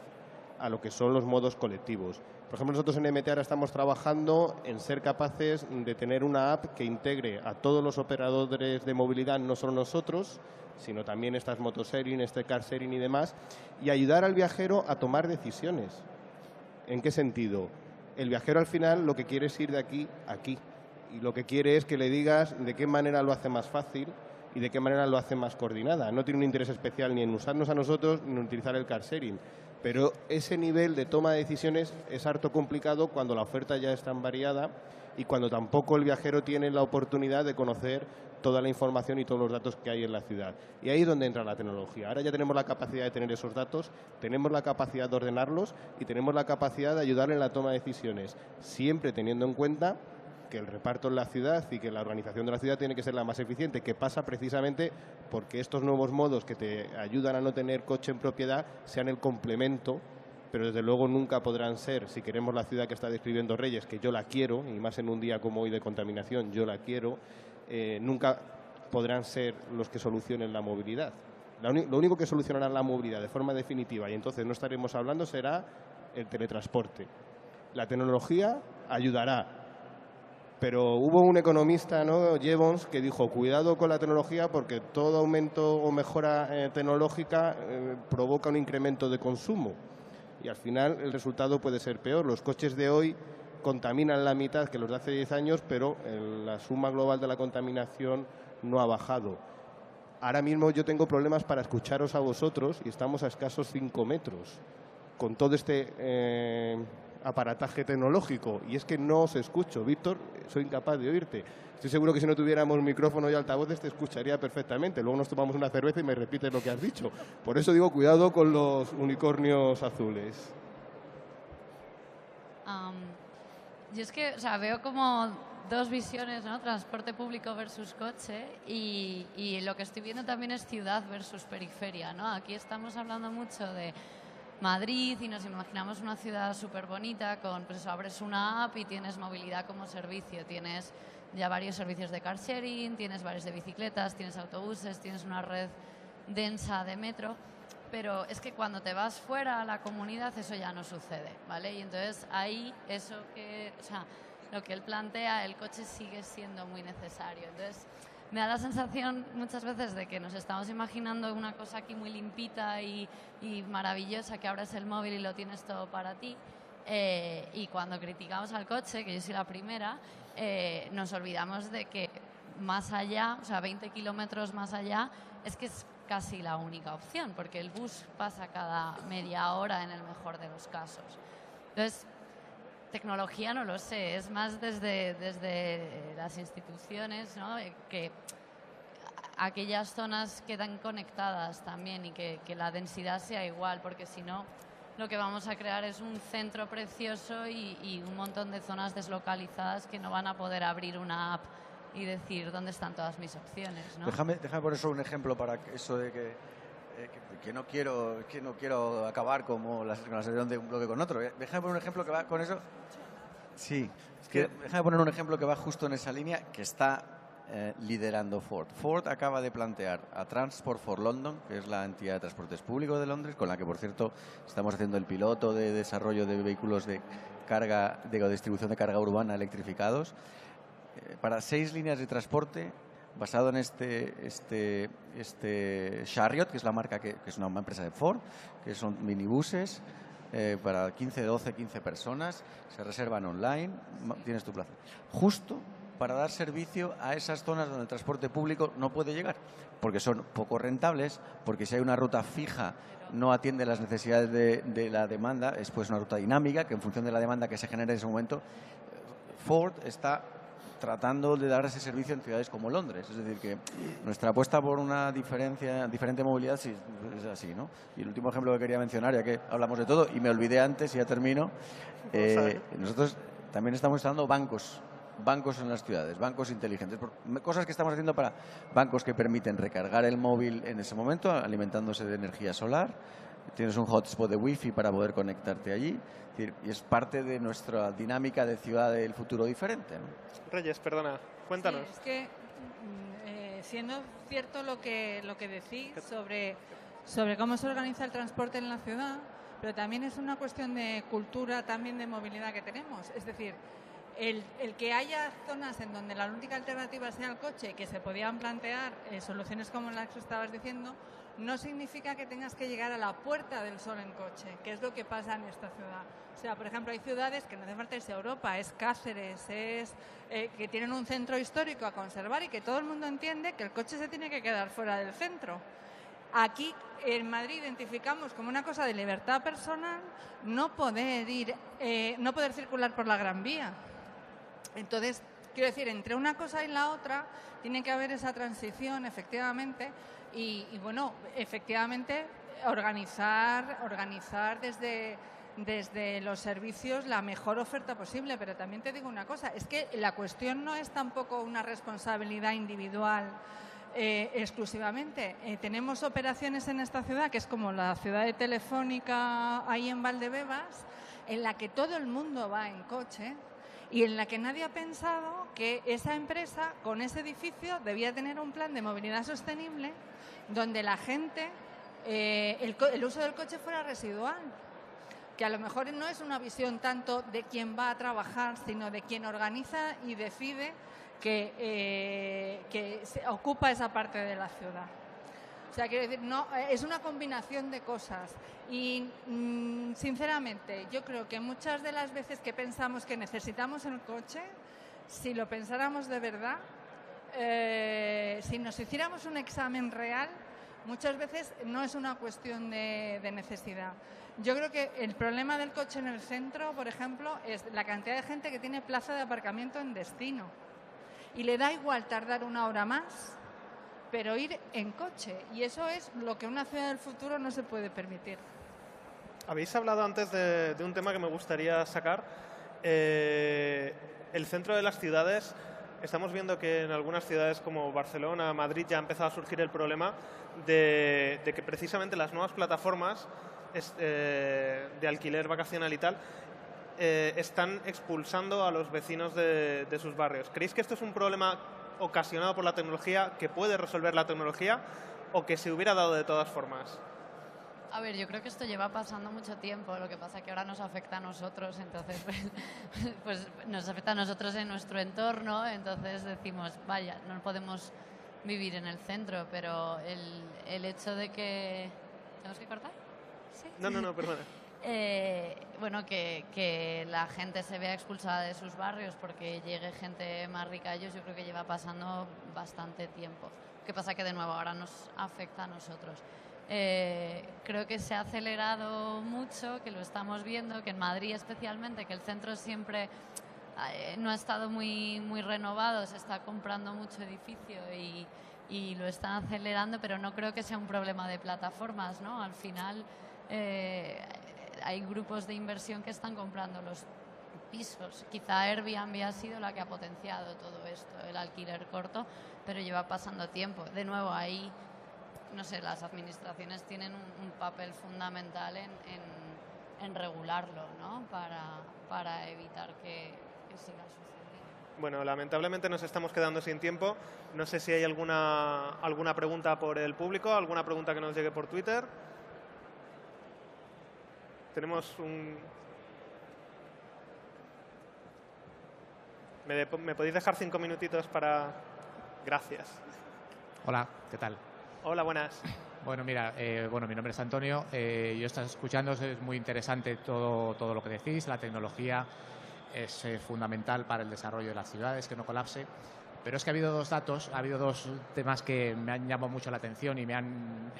a lo que son los modos colectivos. Por ejemplo, nosotros en MT ahora estamos trabajando en ser capaces de tener una app que integre a todos los operadores de movilidad, no solo nosotros, sino también estas motosharing, este car sharing y demás, y ayudar al viajero a tomar decisiones. ¿En qué sentido? El viajero al final lo que quiere es ir de aquí a aquí, y lo que quiere es que le digas de qué manera lo hace más fácil y de qué manera lo hace más coordinada. No tiene un interés especial ni en usarnos a nosotros ni en utilizar el car sharing. Pero ese nivel de toma de decisiones es harto complicado cuando la oferta ya es tan variada y cuando tampoco el viajero tiene la oportunidad de conocer toda la información y todos los datos que hay en la ciudad. Y ahí es donde entra la tecnología. Ahora ya tenemos la capacidad de tener esos datos, tenemos la capacidad de ordenarlos y tenemos la capacidad de ayudar en la toma de decisiones, siempre teniendo en cuenta que el reparto en la ciudad y que la organización de la ciudad tiene que ser la más eficiente, que pasa precisamente porque estos nuevos modos que te ayudan a no tener coche en propiedad sean el complemento, pero desde luego nunca podrán ser, si queremos la ciudad que está describiendo Reyes, que yo la quiero, y más en un día como hoy de contaminación, yo la quiero, nunca podrán ser los que solucionen la movilidad. Lo único que solucionará la movilidad de forma definitiva, y entonces no estaremos hablando, será el teletransporte. La tecnología ayudará, pero hubo un economista, ¿no?, Jevons, que dijo, cuidado con la tecnología porque todo aumento o mejora tecnológica provoca un incremento de consumo. Y al final el resultado puede ser peor. Los coches de hoy contaminan la mitad que los de hace 10 años, pero la suma global de la contaminación no ha bajado. Ahora mismo yo tengo problemas para escucharos a vosotros y estamos a escasos 5 metros con todo este aparataje tecnológico. Y es que no os escucho. Víctor, soy incapaz de oírte. Estoy seguro que si no tuviéramos micrófono y altavoces te escucharía perfectamente. Luego nos tomamos una cerveza y me repites lo que has dicho. Por eso digo, cuidado con los unicornios azules. Yo es que, o sea, veo como dos visiones, ¿no? Transporte público versus coche y lo que estoy viendo también es ciudad versus periferia, ¿no? Aquí estamos hablando mucho de Madrid y nos imaginamos una ciudad súper bonita con, pues eso, abres una app y tienes movilidad como servicio, tienes ya varios servicios de car sharing, tienes varios de bicicletas, tienes autobuses, tienes una red densa de metro, pero es que cuando te vas fuera a la comunidad eso ya no sucede, ¿vale? Y entonces ahí eso que, o sea, lo que él plantea, el coche sigue siendo muy necesario. Entonces me da la sensación muchas veces de que nos estamos imaginando una cosa aquí muy limpita y maravillosa, que abres el móvil y lo tienes todo para ti. Y cuando criticamos al coche, que yo soy la primera, nos olvidamos de que más allá, o sea, 20 kilómetros más allá, es que es casi la única opción, porque el bus pasa cada media hora en el mejor de los casos. Entonces, tecnología no lo sé, es más desde las instituciones, ¿no? Que aquellas zonas quedan conectadas también y que la densidad sea igual, porque si no, lo que vamos a crear es un centro precioso y un montón de zonas deslocalizadas que no van a poder abrir una app y decir dónde están todas mis opciones, ¿no? Déjame poner solo un ejemplo para eso de que no quiero acabar como la sensación de un bloque con otro. Déjame poner un ejemplo que va con eso. Sí, déjame poner un ejemplo que va justo en esa línea que está liderando Ford. Ford acaba de plantear a Transport for London, que es la entidad de transportes públicos de Londres, con la que, por cierto, estamos haciendo el piloto de desarrollo de vehículos de carga, de distribución de carga urbana electrificados, para 6 líneas de transporte basado en este Chariot, que es la marca que es una empresa de Ford, que son minibuses para 15 personas, se reservan online, tienes tu plaza. Justo para dar servicio a esas zonas donde el transporte público no puede llegar, porque son poco rentables, porque si hay una ruta fija no atiende las necesidades de la demanda, es pues una ruta dinámica que en función de la demanda que se genere en ese momento, Ford está tratando de dar ese servicio en ciudades como Londres. Es decir, que nuestra apuesta por una diferente movilidad sí, es así, ¿no? Y el último ejemplo que quería mencionar, ya que hablamos de todo, y me olvidé antes y ya termino, nosotros también estamos instalando bancos en las ciudades, bancos inteligentes, cosas que estamos haciendo para bancos que permiten recargar el móvil en ese momento, alimentándose de energía solar. Tienes un hotspot de wifi para poder conectarte allí. Y es parte de nuestra dinámica de ciudad del futuro diferente, ¿no? Reyes, perdona, cuéntanos. Sí, es que siendo cierto lo que decís sobre cómo se organiza el transporte en la ciudad, pero también es una cuestión de cultura, también de movilidad que tenemos. Es decir, el que haya zonas en donde la única alternativa sea el coche, que se podían plantear soluciones como las que estabas diciendo, no significa que tengas que llegar a la Puerta del Sol en coche, que es lo que pasa en esta ciudad. O sea, por ejemplo, hay ciudades que no hace falta irse a Europa, es Cáceres, que tienen un centro histórico a conservar y que todo el mundo entiende que el coche se tiene que quedar fuera del centro. Aquí en Madrid identificamos como una cosa de libertad personal no poder circular por la Gran Vía. Entonces, quiero decir, entre una cosa y la otra tiene que haber esa transición, efectivamente, y bueno, efectivamente organizar desde los servicios la mejor oferta posible. Pero también te digo una cosa, es que la cuestión no es tampoco una responsabilidad individual exclusivamente. Tenemos operaciones en esta ciudad, que es como la ciudad de Telefónica ahí en Valdebebas, en la que todo el mundo va en coche y en la que nadie ha pensado que esa empresa con ese edificio debía tener un plan de movilidad sostenible donde la gente, el uso del coche fuera residual. Que a lo mejor no es una visión tanto de quien va a trabajar, sino de quien organiza y decide que se ocupa esa parte de la ciudad. O sea, quiero decir, no, es una combinación de cosas. Y, sinceramente, yo creo que muchas de las veces que pensamos que necesitamos el coche, si lo pensáramos de verdad, si nos hiciéramos un examen real, muchas veces no es una cuestión de necesidad. Yo creo que el problema del coche en el centro, por ejemplo, es la cantidad de gente que tiene plaza de aparcamiento en destino. Y le da igual tardar 1 hora más, pero ir en coche. Y eso es lo que una ciudad del futuro no se puede permitir. Habéis hablado antes de un tema que me gustaría sacar. El centro de las ciudades. Estamos viendo que en algunas ciudades como Barcelona, Madrid, ya ha empezado a surgir el problema de que precisamente las nuevas plataformas de alquiler vacacional y tal están expulsando a los vecinos de sus barrios. ¿Creéis que esto es un problema ocasionado por la tecnología, que puede resolver la tecnología, o que se hubiera dado de todas formas? A ver, yo creo que esto lleva pasando mucho tiempo, lo que pasa es que ahora nos afecta a nosotros, entonces pues nos afecta a nosotros en nuestro entorno, entonces decimos, vaya, no podemos vivir en el centro, pero el hecho de que... ¿Tenemos que cortar? ¿Sí? No, perdona. Bueno, que la gente se vea expulsada de sus barrios porque llegue gente más rica a ellos, yo creo que lleva pasando bastante tiempo. Lo que pasa que, de nuevo, ahora nos afecta a nosotros. Creo que se ha acelerado mucho, que lo estamos viendo, que en Madrid especialmente, que el centro siempre no ha estado muy renovado, se está comprando mucho edificio y lo están acelerando, pero no creo que sea un problema de plataformas, ¿no? Al final hay grupos de inversión que están comprando los pisos. Quizá Airbnb ha sido la que ha potenciado todo esto, el alquiler corto, pero lleva pasando tiempo. De nuevo, ahí, no sé, las administraciones tienen un papel fundamental en regularlo, ¿no? Para evitar que siga sucediendo. Bueno, lamentablemente nos estamos quedando sin tiempo. No sé si hay alguna pregunta por el público, alguna pregunta que nos llegue por Twitter. Tenemos un... ¿Me podéis dejar 5 minutitos para...? Gracias. Hola, ¿qué tal? Hola, buenas. Bueno, mira, mi nombre es Antonio. Yo estoy escuchando, es muy interesante todo lo que decís. La tecnología es fundamental para el desarrollo de las ciudades, que no colapse. Pero es que ha habido dos temas que me han llamado mucho la atención y me han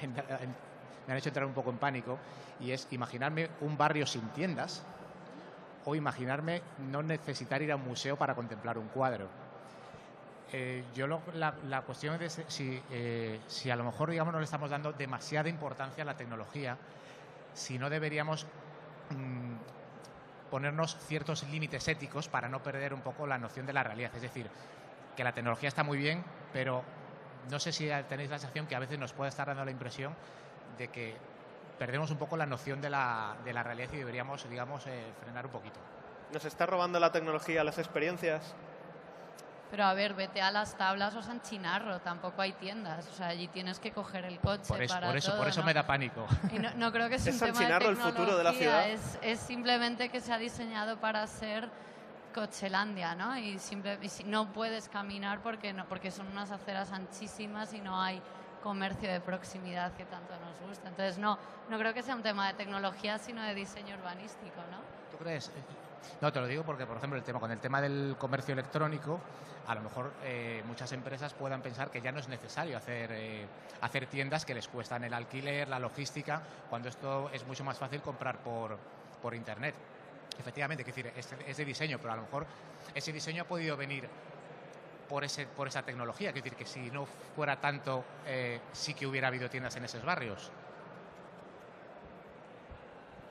hecho entrar un poco en pánico. Y es imaginarme un barrio sin tiendas o imaginarme no necesitar ir a un museo para contemplar un cuadro. La cuestión es si a lo mejor, digamos, no le estamos dando demasiada importancia a la tecnología, si no deberíamos ponernos ciertos límites éticos para no perder un poco la noción de la realidad. Es decir, que la tecnología está muy bien, pero no sé si tenéis la sensación que a veces nos puede estar dando la impresión de que perdemos un poco la noción de la realidad y deberíamos, digamos, frenar un poquito. ¿Nos está robando la tecnología las experiencias? Pero a ver, vete a las tablas o San Chinarro, tampoco hay tiendas. O sea, allí tienes que coger el coche por eso ¿no? Me da pánico. Y no creo que sea un tema de tecnología. ¿Es San Chinarro el futuro de la ciudad? Es simplemente que se ha diseñado para ser Cochelandia, ¿no? Y no puedes caminar porque son unas aceras anchísimas y no hay comercio de proximidad que tanto nos gusta. Entonces, no creo que sea un tema de tecnología, sino de diseño urbanístico, ¿no? ¿Tú crees? No, te lo digo porque, por ejemplo, con el tema del comercio electrónico, a lo mejor muchas empresas puedan pensar que ya no es necesario hacer tiendas que les cuestan el alquiler, la logística, cuando esto es mucho más fácil comprar por Internet. Efectivamente, es decir, es de diseño, pero a lo mejor ese diseño ha podido venir por esa tecnología. Es decir, que si no fuera tanto, sí que hubiera habido tiendas en esos barrios.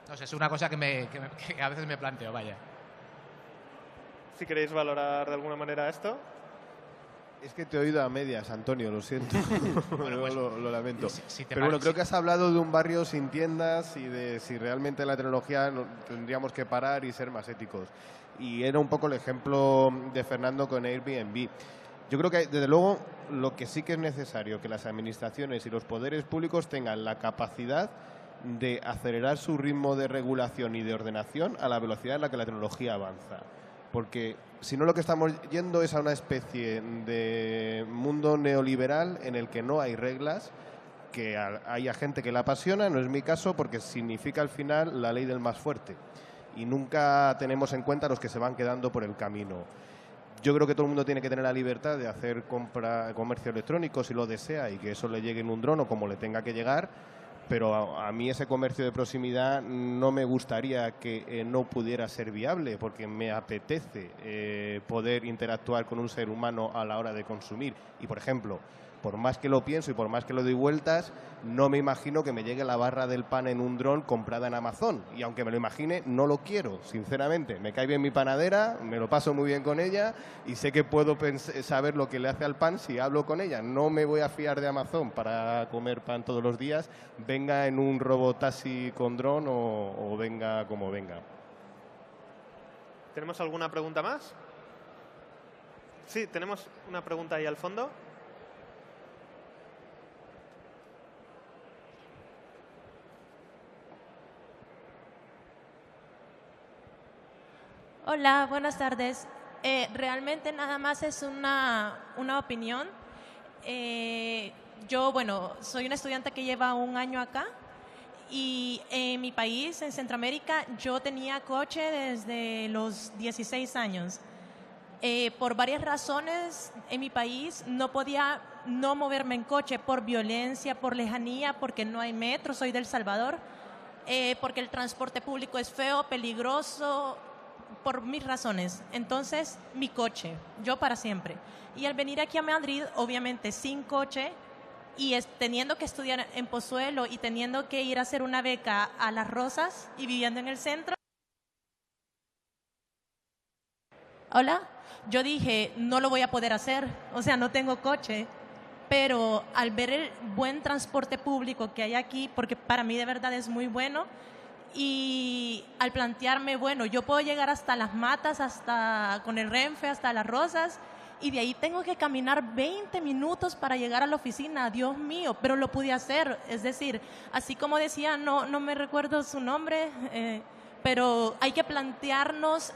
No sé, es una cosa que a veces me planteo, vaya. Si queréis valorar de alguna manera esto. Es que te he oído a medias, Antonio, lo siento. Bueno, pues, lo lamento. Si te Pero bueno, parece- creo que has hablado de un barrio sin tiendas y de si realmente la tecnología tendríamos que parar y ser más éticos. Y era un poco el ejemplo de Fernando con Airbnb. Yo creo que, desde luego, lo que sí que es necesario que las administraciones y los poderes públicos tengan la capacidad de acelerar su ritmo de regulación y de ordenación a la velocidad en la que la tecnología avanza. Porque si no, lo que estamos yendo es a una especie de mundo neoliberal en el que no hay reglas, que haya gente que la apasiona, no es mi caso, porque significa al final la ley del más fuerte. Y nunca tenemos en cuenta a los que se van quedando por el camino. Yo creo que todo el mundo tiene que tener la libertad de hacer comercio electrónico si lo desea y que eso le llegue en un dron o como le tenga que llegar, pero a mí ese comercio de proximidad no me gustaría que no pudiera ser viable, porque me apetece poder interactuar con un ser humano a la hora de consumir. Y, por ejemplo, por más que lo pienso y por más que lo doy vueltas, no me imagino que me llegue la barra del pan en un dron comprada en Amazon. Y aunque me lo imagine, no lo quiero, sinceramente. Me cae bien mi panadera, me lo paso muy bien con ella y sé que puedo saber lo que le hace al pan si hablo con ella. No me voy a fiar de Amazon para comer pan todos los días, venga en un robotaxi con dron o venga como venga. ¿Tenemos alguna pregunta más? Sí, tenemos una pregunta ahí al fondo. Hola, buenas tardes. Realmente nada más es una opinión. Yo, soy una estudiante que lleva un año acá y en mi país, en Centroamérica, yo tenía coche desde los 16 años. Por varias razones en mi país no podía no moverme en coche por violencia, por lejanía, porque no hay metro, soy de El Salvador, porque el transporte público es feo, peligroso, por mis razones. Entonces, mi coche, yo para siempre. Y al venir aquí a Madrid, obviamente sin coche y teniendo que estudiar en Pozuelo y teniendo que ir a hacer una beca a Las Rosas y viviendo en el centro. Hola, yo dije, no lo voy a poder hacer, o sea, no tengo coche. Pero al ver el buen transporte público que hay aquí, porque para mí de verdad es muy bueno, y al plantearme, yo puedo llegar hasta Las Matas, hasta con el Renfe, hasta Las Rosas, y de ahí tengo que caminar 20 minutos para llegar a la oficina. Dios mío, pero lo pude hacer. Es decir, así como decía, no me recuerdo su nombre, pero hay que plantearnos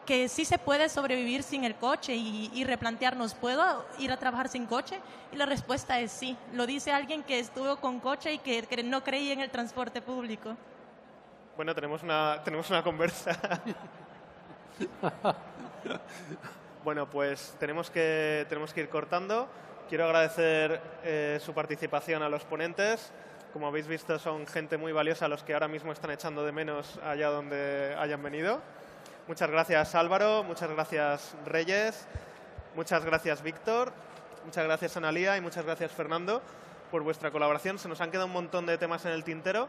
que sí se puede sobrevivir sin el coche y replantearnos, ¿puedo ir a trabajar sin coche? Y la respuesta es sí. Lo dice alguien que estuvo con coche y que no creía en el transporte público. Bueno, tenemos una conversa. Bueno, pues tenemos que ir cortando. Quiero agradecer su participación a los ponentes. Como habéis visto, son gente muy valiosa los que ahora mismo están echando de menos allá donde hayan venido. Muchas gracias, Álvaro. Muchas gracias, Reyes. Muchas gracias, Víctor. Muchas gracias, Analía. Y muchas gracias, Fernando, por vuestra colaboración. Se nos han quedado un montón de temas en el tintero,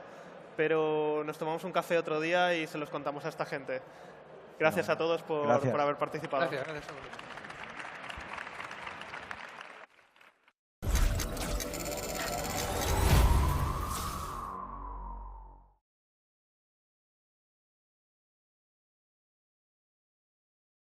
pero nos tomamos un café otro día y se los contamos a esta gente. Gracias a todos por haber participado. Gracias a vosotros.